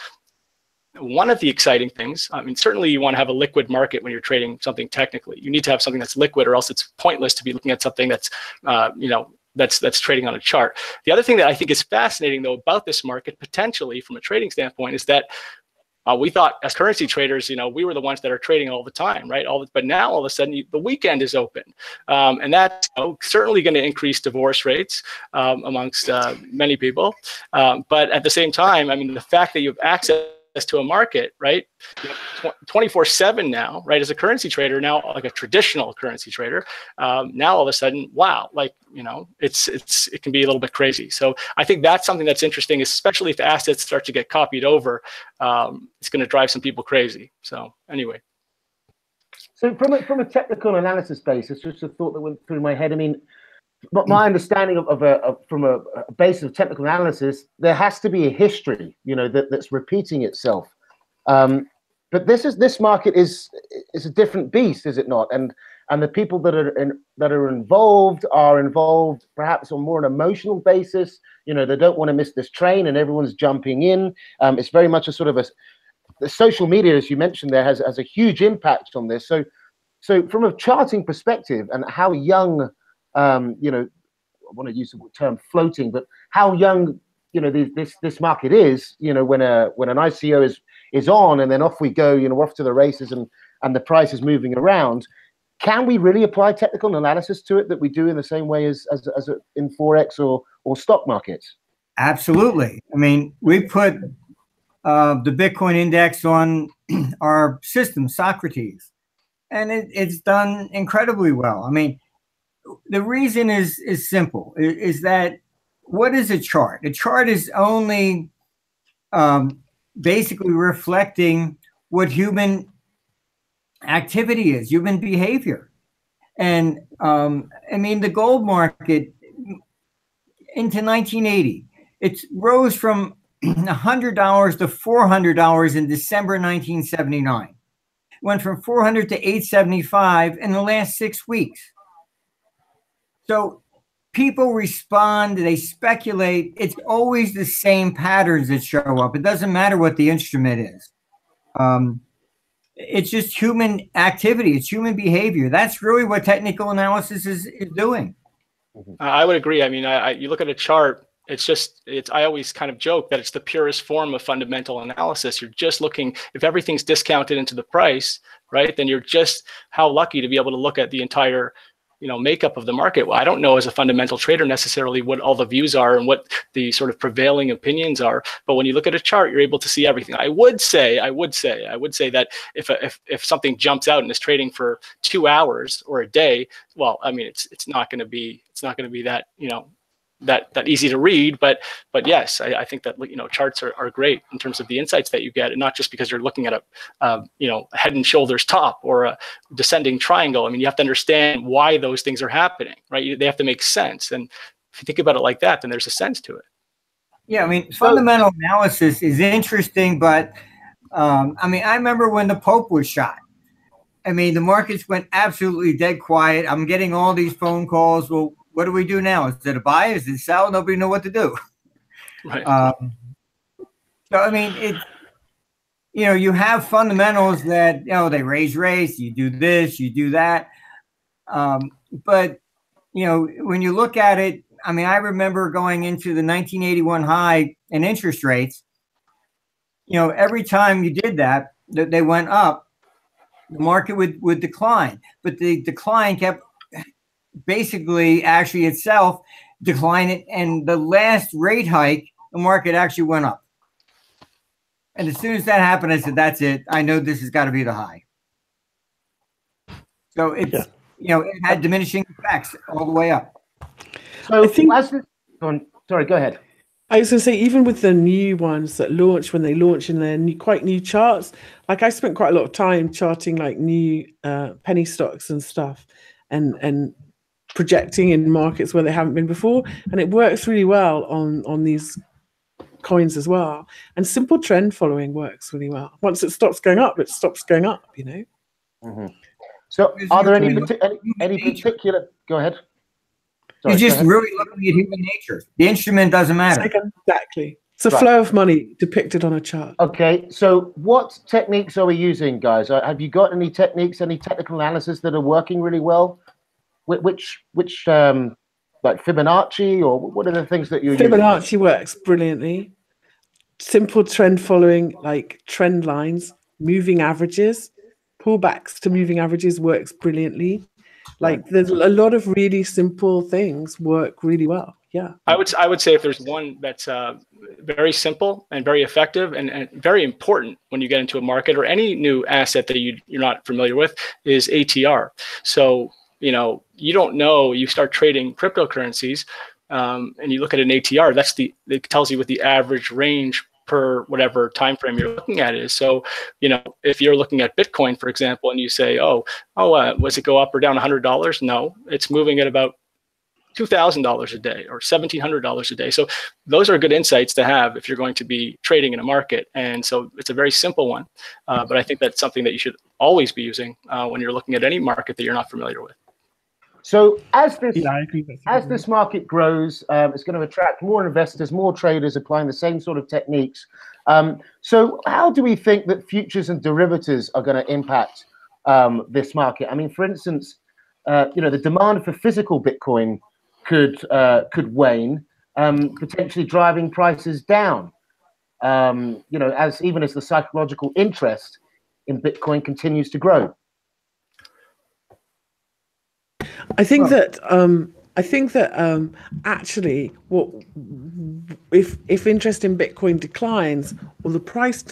one of the exciting things, I mean, certainly you want to have a liquid market when you're trading something technically. You need to have something that's liquid, or else it's pointless to be looking at something that's, you know, that's trading on a chart. The other thing that I think is fascinating, though, about this market, potentially from a trading standpoint, is that we thought as currency traders, you know, we were the ones that are trading all the time, right? But now all of a sudden the weekend is open, and that's, you know, certainly going to increase divorce rates amongst many people. But at the same time, I mean, the fact that you have access to a market, right, 24/7 now, right, as a currency trader now, like a traditional currency trader, now all of a sudden, wow, like, you know, it can be a little bit crazy. So I think that's something that's interesting, especially if assets start to get copied over. It's going to drive some people crazy. So anyway. So from a technical analysis basis, just a thought that went through my head. I mean, my understanding from a basis of technical analysis, there has to be a history, you know, that's repeating itself. But this market is a different beast, is it not? And the people that are involved perhaps on more an emotional basis. You know, they don't want to miss this train, and everyone's jumping in. It's very much a sort of the social media, as you mentioned, there has a huge impact on this. So from a charting perspective, and how young, you know, I want to use the term floating, but how young, you know, this market is, you know, when an ICO is on, and then off we go, you know, off to the races, and the price is moving around. Can we really apply technical analysis to it that we do in the same way as in Forex or stock markets? Absolutely. I mean, we put the Bitcoin index on our system, Socrates. and it's done incredibly well. I mean, the reason is simple: is that what is a chart? A chart is only basically reflecting what human activity is, human behavior. And I mean, the gold market into 1980, it rose from $100 to $400 in December 1979. Went from 400 to 875 in the last 6 weeks. So people respond, they speculate. It's always the same patterns that show up. It doesn't matter what the instrument is. It's just human activity. It's human behavior. That's really what technical analysis is doing. I would agree. I mean, you look at a chart, I always kind of joke that it's the purest form of fundamental analysis. You're just looking, if everything's discounted into the price, right, then you're just how lucky to be able to look at the entire, makeup of the market. Well, I don't know as a fundamental trader necessarily what all the views are and what the sort of prevailing opinions are. But when you look at a chart, you're able to see everything. I would say that if something jumps out and is trading for 2 hours or a day, well, I mean, it's not going to be that, that easy to read, but yes, I think that charts are great in terms of the insights that you get, and not just because you're looking at a head and shoulders top or a descending triangle. I mean, you have to understand why those things are happening, right? They have to make sense, and if you think about it like that, then there's a sense to it. Yeah, I mean, fundamental analysis is interesting, but I mean, I remember when the Pope was shot. I mean, the markets went absolutely dead quiet. I'm getting all these phone calls. Well, what do we do now? Is it a buy? Is it sell? Nobody know what to do. Right. So, I mean, you have fundamentals that, they raise rates, you do this, you do that. But, when you look at it, I mean, I remember going into the 1981 high in interest rates, every time you did that, they went up, the market would decline. But the decline kept basically actually itself declining, and the last rate hike, the market actually went up. And as soon as that happened, I said, that's it. I know this has got to be the high. So it's, it had diminishing effects all the way up. So I think, sorry, go ahead. I was going to say, even with the new ones that launch, when they launch in their quite new charts, like I spent quite a lot of time charting like new penny stocks and stuff, and projecting in markets where they haven't been before, and it works really well on these coins as well. And simple trend following works really well. Once it stops going up, it stops going up. Mm-hmm. So, are there any particular? Go ahead. You're just really looking at human nature. The instrument doesn't matter. Exactly. It's a flow of money depicted on a chart. Okay, so what techniques are we using, guys? Have you got any techniques, any technical analysis that are working really well? Which like Fibonacci, or what are the things that you're using? Fibonacci works brilliantly. Simple trend following, like trend lines, moving averages, pullbacks to moving averages works brilliantly. Like there's a lot of really simple things work really well. Yeah. I would say if there's one that's very simple and very effective and very important when you get into a market or any new asset that you're not familiar with is ATR. So, you don't know, you start trading cryptocurrencies and you look at an ATR, it tells you what the average range per whatever time frame you're looking at is. So, if you're looking at Bitcoin, for example, and you say, was it go up or down $100? No, it's moving at about $2,000 a day or $1,700 a day. So those are good insights to have if you're going to be trading in a market. And so it's a very simple one, but I think that's something that you should always be using when you're looking at any market that you're not familiar with. So as this market grows, it's going to attract more investors, more traders applying the same sort of techniques. So how do we think that futures and derivatives are going to impact this market? I mean, for instance, the demand for physical Bitcoin could wane, potentially driving prices down. As the psychological interest in Bitcoin continues to grow. I think that I think that actually, what if interest in Bitcoin declines, or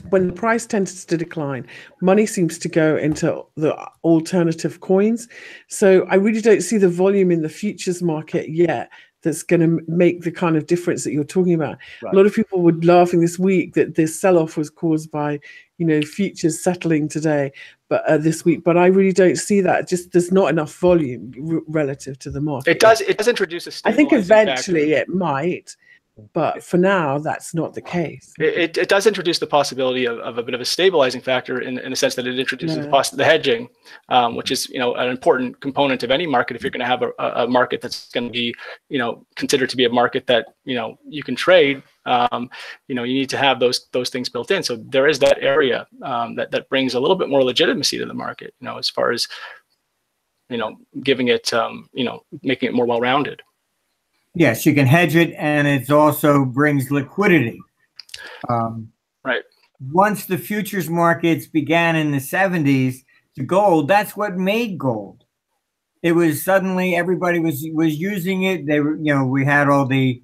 when the price tends to decline, money seems to go into the alternative coins. So I really don't see the volume in the futures market yet that's going to make the kind of difference that you're talking about. Right. A lot of people were laughing this week that this sell-off was caused by, futures settling today, but this week. But I really don't see that. Just there's not enough volume relative to the market. It does introduce a I think stabilizing eventually factor. it might, but for now that's not the case. It does introduce the possibility of a bit of a stabilizing factor in the sense that it introduces the hedging, which is an important component of any market. If you're going to have a market that's going to be considered to be a market that you can trade, you need to have those things built in. So there is that area that brings a little bit more legitimacy to the market, as far as giving it making it more well-rounded. Yes, you can hedge it, and it also brings liquidity. Right. Once the futures markets began in the 70s, the gold, that's what made gold. It was suddenly everybody was using it. They were, we had all the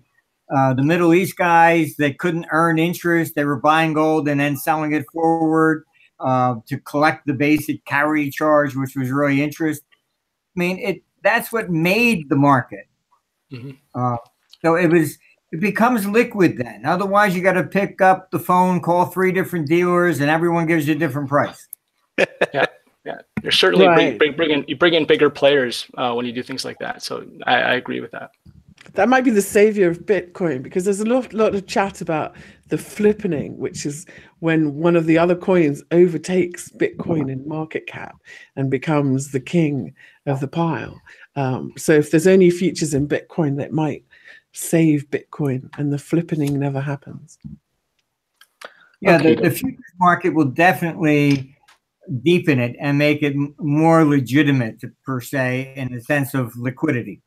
Middle East guys that couldn't earn interest. They were buying gold and then selling it forward to collect the basic carry charge, which was really interest. I mean, that's what made the market. Mm-hmm. So it becomes liquid then. Otherwise, you got to pick up the phone, call 3 different dealers, and everyone gives you a different price. Yeah. You're certainly bring in bigger players when you do things like that. So I agree with that. That might be the savior of Bitcoin, because there's a lot of chat about the flippening, which is when one of the other coins overtakes Bitcoin in market cap and becomes the king of the pile. So if there's only futures in Bitcoin, that might save Bitcoin, and the flippening never happens. Yeah, the futures market will definitely deepen it and make it more legitimate, per se, in the sense of liquidity.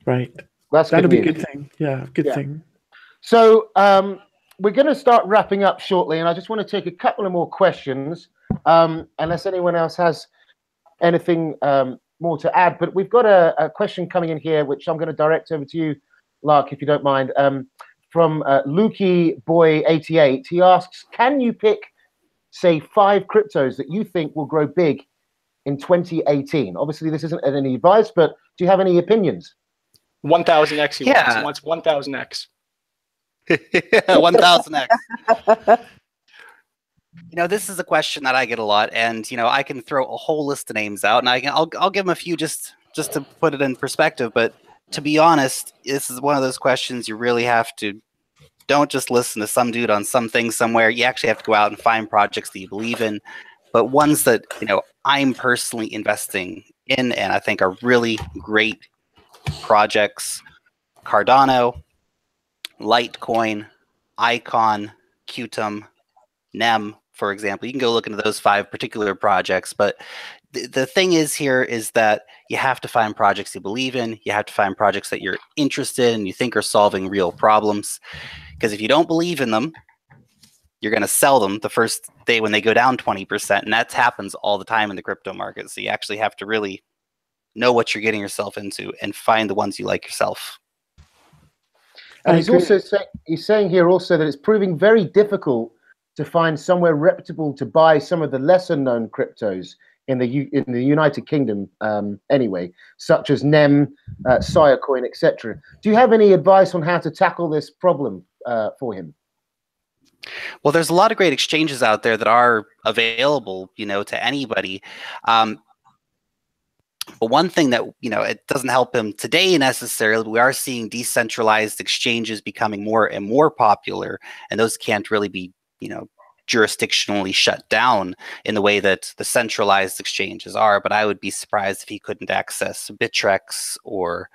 Right. That'll be a good thing. Yeah, good thing. So we're going to start wrapping up shortly, and I just want to take a couple of more questions, unless anyone else has anything more to add. But we've got a question coming in here, which I'm going to direct over to you, Lark, if you don't mind, from Lukey Boy 88. He asks, can you pick, say, 5 cryptos that you think will grow big in 2018? Obviously, this isn't any advice, but do you have any opinions? 1000x. He wants 1000x. 1000x. This is a question that I get a lot, and I can throw a whole list of names out, and I'll give them a few just to put it in perspective. But to be honest, this is one of those questions you really have to. Don't just listen to some dude on something somewhere. You actually have to go out and find projects that you believe in, but ones that I'm personally investing in, and I think are really great projects. Cardano, Litecoin, Icon, Qtum, Nem, for example. You can go look into those 5 particular projects, but the thing is here is that you have to find projects you believe in. You have to find projects that you're interested in, you think are solving real problems. Because if you don't believe in them, you're going to sell them the first day when they go down 20%. And that happens all the time in the crypto market. So you actually have to really know what you're getting yourself into and find the ones you like yourself. And he's saying here also that it's proving very difficult to find somewhere reputable to buy some of the lesser known cryptos in the United Kingdom anyway, such as Nem, Sirecoin, etc. Do you have any advice on how to tackle this problem for him? Well, there's a lot of great exchanges out there that are available, to anybody. But one thing that, it doesn't help him today necessarily, but we are seeing decentralized exchanges becoming more and more popular, and those can't really be, jurisdictionally shut down in the way that the centralized exchanges are. But I would be surprised if he couldn't access Bittrex or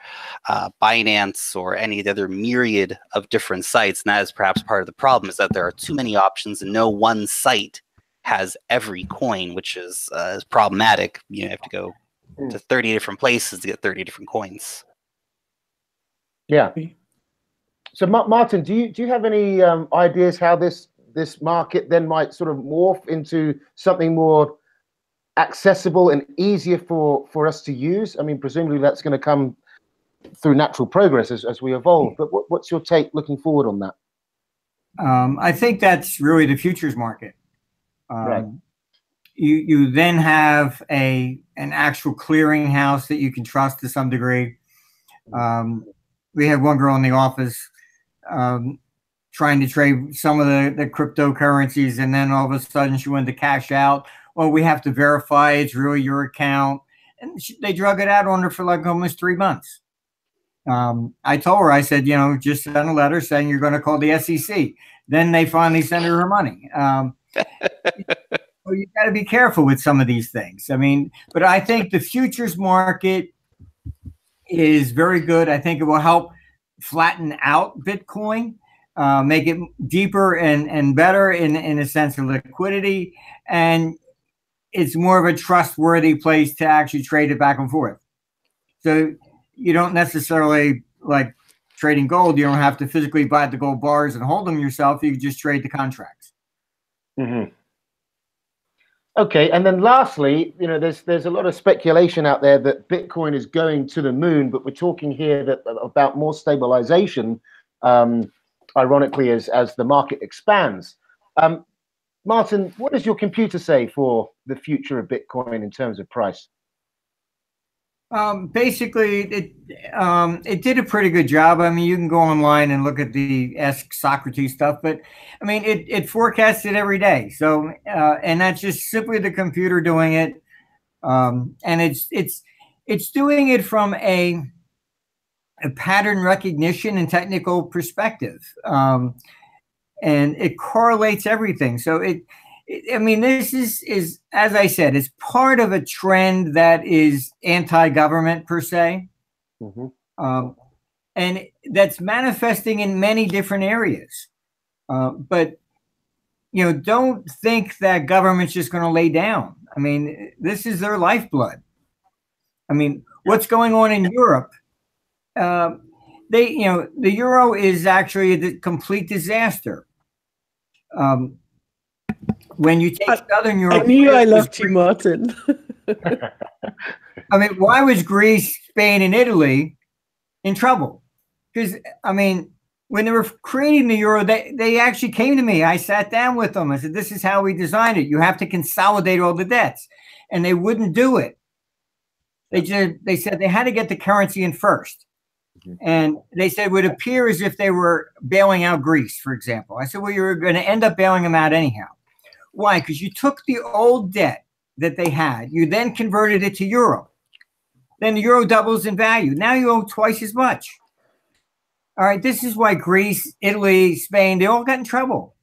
Binance or any of the other myriad of different sites. And that is perhaps part of the problem, is that there are too many options and no one site has every coin, which is problematic. You have to go to 30 different places to get 30 different coins. Yeah. So Martin, do you have any ideas how this market then might sort of morph into something more accessible and easier for us to use? I mean, presumably that's going to come through natural progress as we evolve. But what's your take looking forward on that? I think that's really the futures market. Right. You then have an actual clearinghouse that you can trust to some degree. We had one girl in the office trying to trade some of the cryptocurrencies, and then all of a sudden she wanted to cash out. Well, we have to verify it's really your account, and they drug it out on her for like almost 3 months. I told her, I said, just send a letter saying you're going to call the SEC. Then they finally sent her money. Well, you got to be careful with some of these things. I mean, but I think the futures market is very good. I think it will help flatten out Bitcoin, make it deeper and better in a sense of liquidity. And it's more of a trustworthy place to actually trade it back and forth. So you don't necessarily, like trading gold, you don't have to physically buy the gold bars and hold them yourself. You can just trade the contracts. Mm-hmm. Okay, and then lastly, there's a lot of speculation out there that Bitcoin is going to the moon, but we're talking here about more stabilization, ironically, as the market expands. Martin, what does your computer say for the future of Bitcoin in terms of price? Basically, it did a pretty good job. I mean, you can go online and look at the Ask Socrates stuff, but I mean, it forecasts it every day. So, and that's just simply the computer doing it, and it's doing it from a pattern recognition and technical perspective, and it correlates everything. So I mean, this is, as I said, it's part of a trend that is anti-government per se. Mm-hmm. And that's manifesting in many different areas. But, don't think that government's just going to lay down. I mean, this is their lifeblood. I mean, what's going on in Europe? The euro is actually a complete disaster. When you take Southern Europe, I knew I loved you, Martin. I mean, why was Greece, Spain, and Italy in trouble? Because, I mean, when they were creating the euro, they actually came to me. I sat down with them. I said, this is how we designed it. You have to consolidate all the debts. And they wouldn't do it. They said they had to get the currency in first. And they said it would appear as if they were bailing out Greece, for example. I said, well, you're going to end up bailing them out anyhow. Why? Because you took the old debt that they had, you then converted it to euro. Then the euro doubles in value. Now you owe twice as much. All right, this is why Greece, Italy, Spain, they all got in trouble.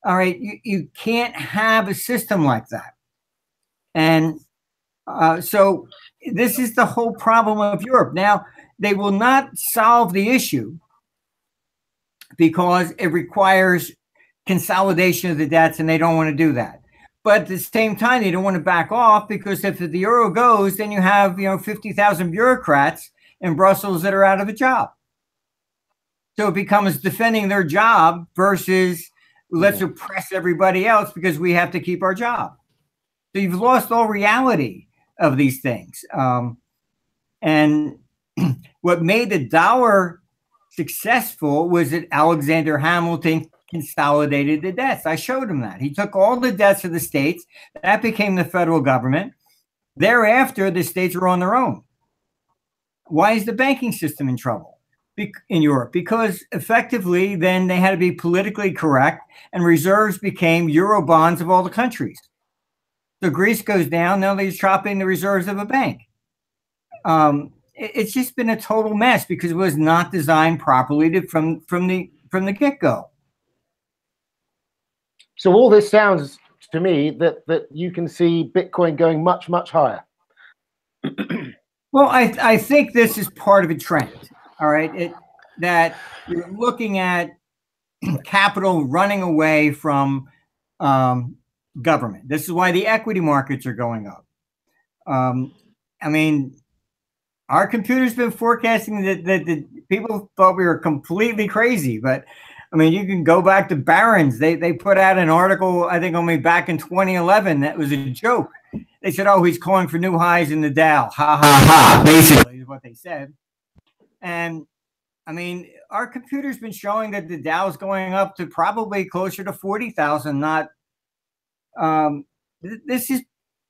All right, you can't have a system like that. And so this is the whole problem of Europe. Now, they will not solve the issue because it requires consolidation of the debts, and they don't want to do that. But at the same time, they don't want to back off, because if the euro goes, then you have 50,000 bureaucrats in Brussels that are out of a job. So it becomes defending their job versus let's oppress everybody else because we have to keep our job. So you've lost all reality of these things. And what made the dollar successful was that Alexander Hamilton consolidated the debts. I showed him that. He took all the debts of the states. That became the federal government. Thereafter, the states were on their own. Why is the banking system in trouble in Europe? Because effectively, then they had to be politically correct, and reserves became euro bonds of all the countries. So Greece goes down. Now they're chopping the reserves of a bank. It's just been a total mess because it was not designed properly from the get-go. So all this sounds to me that you can see Bitcoin going much, much higher. Well, I think this is part of a trend. All right, that you're looking at capital running away from government. This is why the equity markets are going up. I mean, our computer's been forecasting that the people thought we were completely crazy, but I mean, you can go back to Barron's. They put out an article, I think only back in 2011, that was a joke. They said, oh, he's calling for new highs in the Dow. Ha, ha, ha, basically is what they said. And I mean, our computer's been showing that the Dow's going up to probably closer to 40,000. Not, this is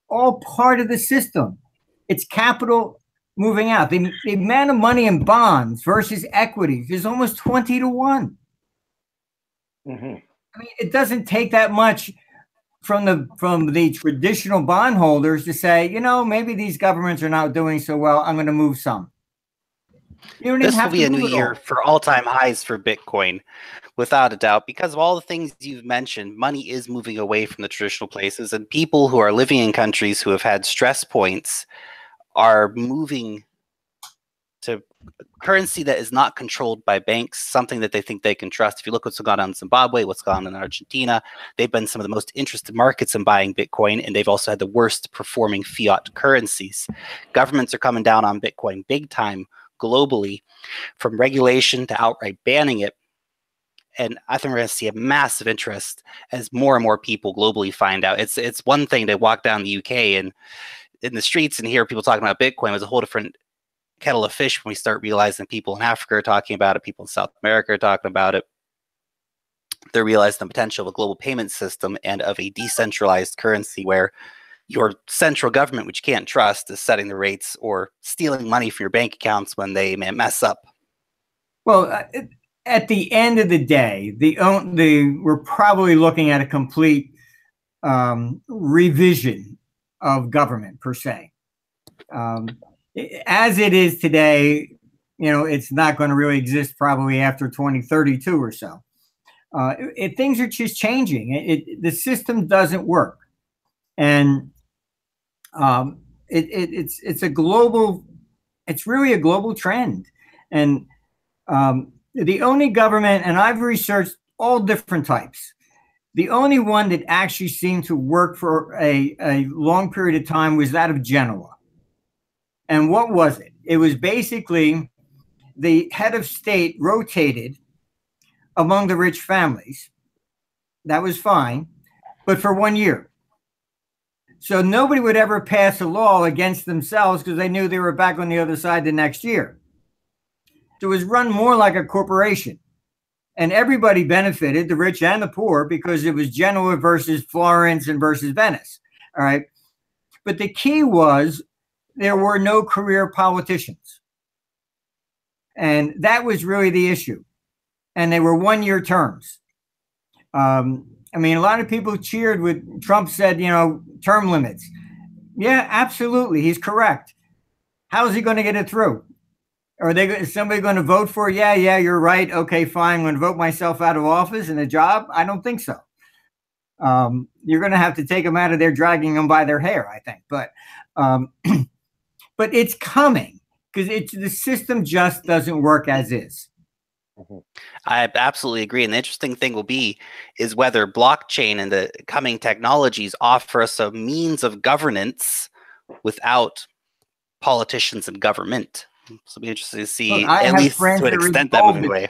all part of the system. It's capital moving out. The amount of money in bonds versus equities is almost 20 to 1. Mm-hmm. I mean, it doesn't take that much from the traditional bondholders to say, you know, maybe these governments are not doing so well. I'm going to move some. You don't This even will have be to a new move it year all. for all-time highs for Bitcoin, without a doubt, because of all the things you've mentioned. Money is moving away from the traditional places, and people who are living in countries who have had stress points are moving to currency that is not controlled by banks, something that they think they can trust. If you look what's gone on in Zimbabwe, what's gone on in Argentina, they've been some of the most interested markets in buying Bitcoin, and they've also had the worst performing fiat currencies. Governments are coming down on Bitcoin big time globally, from regulation to outright banning it. And I think we're going to see a massive interest as more and more people globally find out. It's one thing to walk down the UK and in the streets and hear people talking about Bitcoin. It's a whole different kettle of fish when we start realizing people in Africa are talking about it, people in South America are talking about it. They're realizing the potential of a global payment system and of a decentralized currency where your central government, which you can't trust, is setting the rates or stealing money from your bank accounts when they may mess up. Well, at the end of the day, we're probably looking at a complete revision of government per se. As it is today, you know, it's not going to really exist probably after 2032 or so. Things are just changing. The system doesn't work, and it's a global. It's really a global trend, and the only government, and I've researched all different types. The only one that actually seemed to work for a long period of time was that of Genoa. And what was it? It was basically the head of state rotated among the rich families. That was fine, but for 1 year. So nobody would ever pass a law against themselves because they knew they were back on the other side the next year. It was run more like a corporation. And everybody benefited, the rich and the poor, because it was Genoa versus Florence and versus Venice. All right. But the key was there were no career politicians. And that was really the issue. And they were 1 year terms. I mean, a lot of people cheered when Trump said, you know, term limits. Yeah, absolutely. He's correct. How is he going to get it through? Is somebody going to vote for it? Yeah, you're right. Okay, fine. I'm going to vote myself out of office and a job? I don't think so. You're going to have to take them out of there, dragging them by their hair, I think. But but it's coming because the system just doesn't work as is. I absolutely agree. And the interesting thing will be is whether blockchain and the coming technologies offer us a means of governance without politicians and government. So it'll be interesting to see, Look, at least to an extent, that moving away.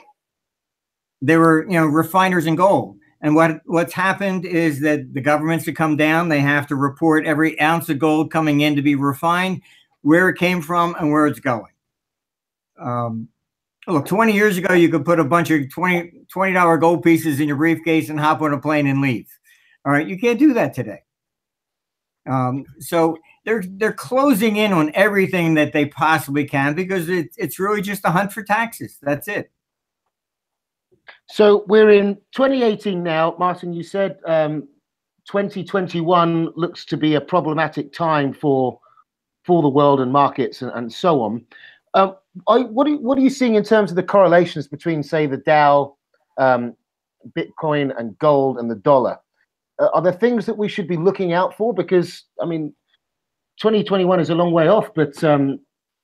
They were, you know, refiners in gold. And what's happened is that the governments have come down. They have to report every ounce of gold coming in to be refined, where it came from and where it's going. Look, 20 years ago, you could put a bunch of $20 gold pieces in your briefcase and hop on a plane and leave. All right, you can't do that today. So they're closing in on everything that they possibly can because it's really just a hunt for taxes. That's it. So we're in 2018 now. Martin, you said 2021 looks to be a problematic time for the world and markets and so on. What are you seeing in terms of the correlations between, say, the Dow, Bitcoin, and gold and the dollar? Are there things that we should be looking out for? Because, I mean, 2021 is a long way off, but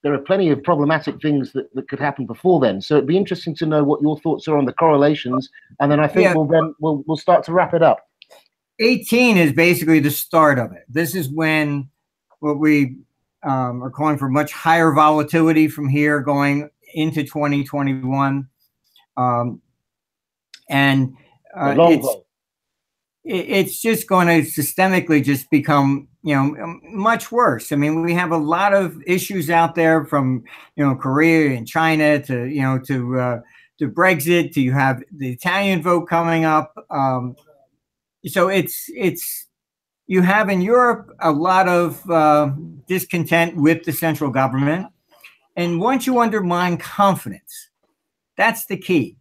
there are plenty of problematic things that could happen before then. So it'd be interesting to know what your thoughts are on the correlations, and then I think we'll start to wrap it up. 18 is basically the start of it. This is when what we are calling for much higher volatility from here going into 2021, and it's just going to systemically just become, much worse. I mean, we have a lot of issues out there from, Korea and China to, to Brexit, to you have the Italian vote coming up. So you have in Europe a lot of discontent with the central government. And once you undermine confidence, that's the key.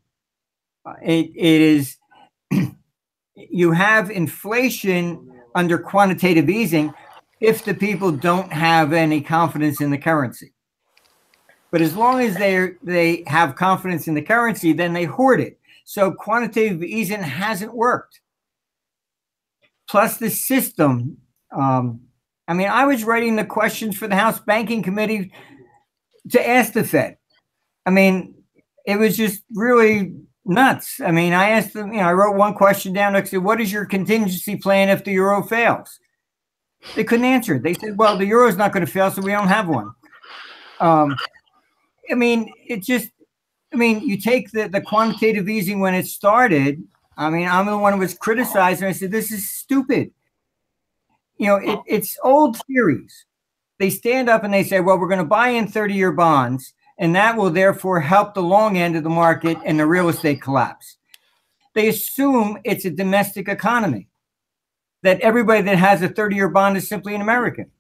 It is, you have inflation under quantitative easing if the people don't have any confidence in the currency. But as long as they have confidence in the currency, then they hoard it. So quantitative easing hasn't worked. Plus the system. I mean, I was writing the questions for the House Banking Committee to ask the Fed. I mean, it was just really nuts. I mean, I asked them, I wrote one question down. I said, what is your contingency plan if the euro fails? They couldn't answer it. They said, well, the euro is not going to fail, so we don't have one. I mean, you take the quantitative easing when it started. I mean, I'm the one who was criticized, and I said, this is stupid. It's old theories. They stand up and they say, well, we're going to buy in 30-year bonds, and that will therefore help the long end of the market and the real estate collapse. They assume it's a domestic economy, that everybody that has a 30-year bond is simply an American.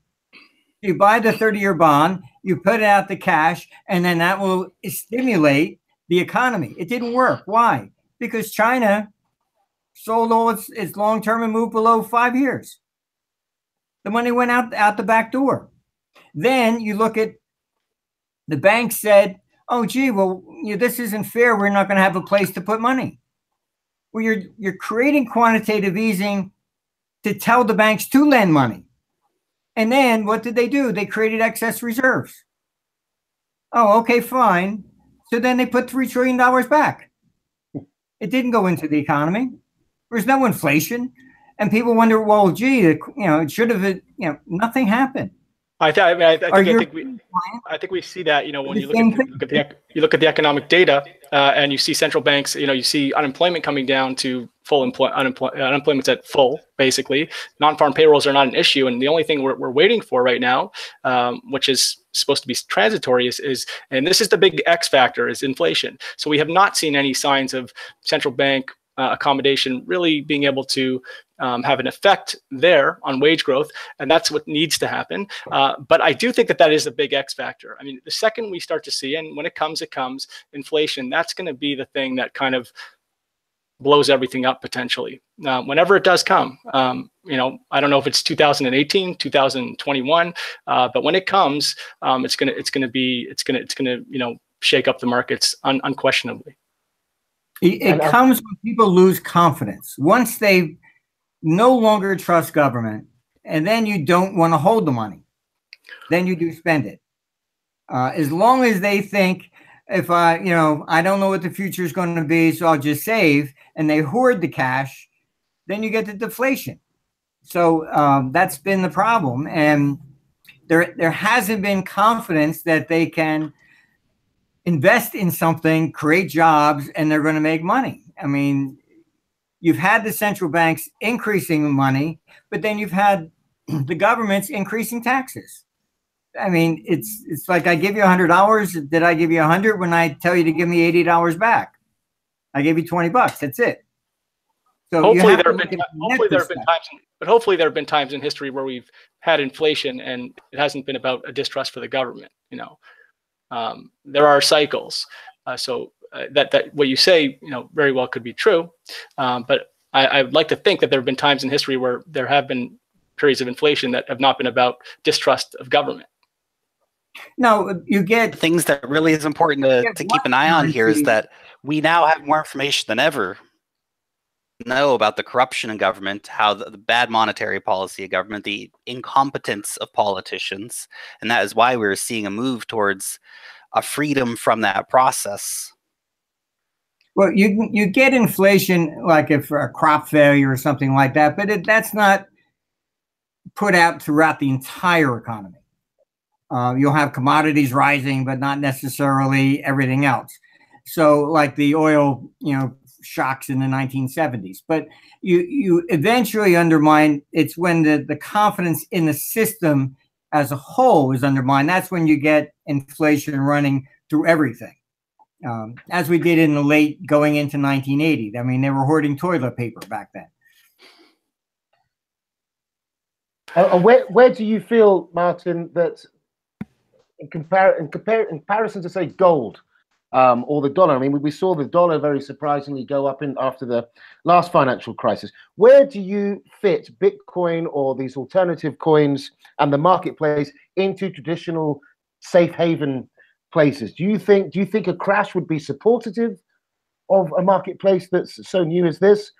You buy the 30-year bond, you put out the cash, and then that will stimulate the economy. It didn't work. Why? Because China sold all its long-term and moved below 5 years. The money went out the back door. Then you look at the bank said, oh, gee, well, this isn't fair. We're not going to have a place to put money. Well, you're creating quantitative easing to tell the banks to lend money. And then what did they do? They created excess reserves. Oh, okay, fine. So then they put $3 trillion back. It didn't go into the economy. There's no inflation. And people wonder, well, gee, it should have, nothing happened. I think we see that, when you look at the economic data and you see central banks, you see unemployment coming down to full unemployment's at full, basically. Non-farm payrolls are not an issue, and the only thing we're waiting for right now, which is supposed to be transitory, is and this is the big X factor, is inflation. So we have not seen any signs of central bank accommodation really being able to have an effect there on wage growth, and that's what needs to happen. But I do think that is a big X factor. I mean, the second we start to see, and when it comes, inflation, that's going to be the thing that kind of blows everything up potentially. Whenever it does come, I don't know if it's 2018, 2021, but when it comes, it's gonna shake up the markets unquestionably. It comes when people lose confidence. Once they no longer trust government, and then you don't want to hold the money, then you do spend it. As long as they think, if I don't know what the future is going to be, so I'll just save, and they hoard the cash, then you get the deflation. So that's been the problem, and there hasn't been confidence that they can invest in something, create jobs, and they're going to make money. I mean, you've had the central banks increasing money, but then you've had the governments increasing taxes. I mean, it's like I give you $100. Did I give you 100 when I tell you to give me $80 back? I gave you $20. That's it. So hopefully there have been times in history where we've had inflation and it hasn't been about a distrust for the government. There are cycles. So that what you say, very well could be true. But I'd like to think that there have been times in history where there have been periods of inflation that have not been about distrust of government. No, you get things that really is important to keep an eye on here is that we now have more information than ever know about the corruption in government, how the bad monetary policy of government, the incompetence of politicians, and that is why we're seeing a move towards a freedom from that process. Well, you get inflation like if a crop failure or something like that, but that's not put out throughout the entire economy. You'll have commodities rising, but not necessarily everything else. So like the oil, shocks in the 1970s. But you eventually undermine, it's when the confidence in the system as a whole is undermined. That's when you get inflation running through everything. As we did in the late going into 1980. I mean, they were hoarding toilet paper back then. Where do you feel, Martin, that in comparison to, say, gold or the dollar? I mean, we saw the dollar very surprisingly go up after the last financial crisis. Where do you fit Bitcoin or these alternative coins and the marketplace into traditional safe haven places? Do you think a crash would be supportive of a marketplace that's so new as this,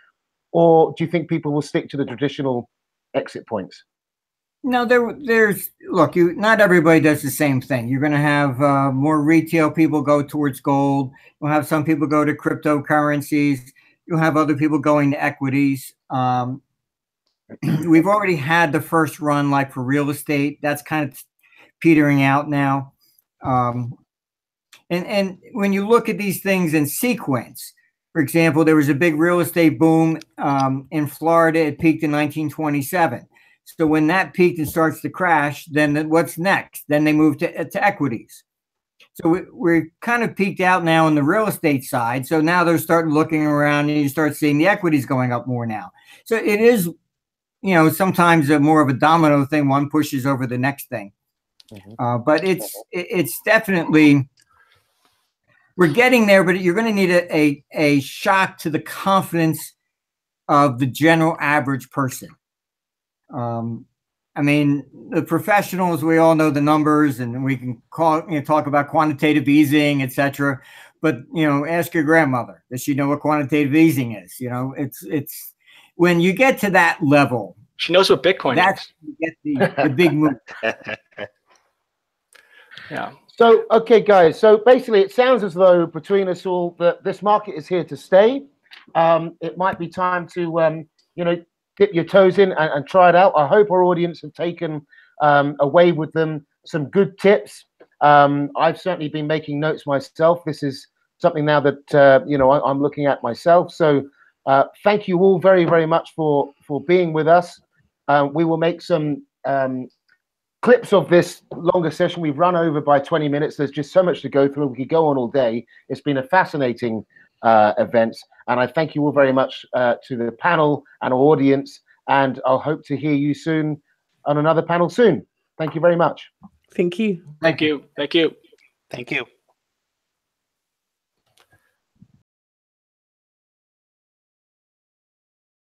or do you think people will stick to the traditional exit points? No, there's look. Not everybody does the same thing. You're going to have more retail people go towards gold. You'll have some people go to cryptocurrencies. You'll have other people going to equities. We've already had the first run, like for real estate. That's kind of petering out now. And when you look at these things in sequence, for example, there was a big real estate boom in Florida. It peaked in 1927. So when that peaked and starts to crash, then what's next? Then they move to equities. So we're kind of peaked out now on the real estate side. So now they're starting looking around and you start seeing the equities going up more now. So it is, sometimes more of a domino thing. One pushes over the next thing. Mm-hmm. But it's definitely, we're getting there, but you're going to need a shock to the confidence of the general average person. I mean, the professionals, we all know the numbers and we can talk about quantitative easing, etc. But, ask your grandmother. Does she know what quantitative easing is? It's when you get to that level. She knows what Bitcoin is. When you get the big move. Yeah. So, okay, guys. So basically, it sounds as though between us all that this market is here to stay. It might be time to, dip your toes in and try it out. I hope our audience have taken away with them some good tips. I've certainly been making notes myself. This is something now that, I'm looking at myself. So thank you all very, very much for being with us. We will make some clips of this longer session. We've run over by 20 minutes. There's just so much to go through. We could go on all day. It's been a fascinating event. And I thank you all very much to the panel and our audience. And I'll hope to hear you soon on another panel soon. Thank you very much. Thank you. Thank you. Thank you. Thank you.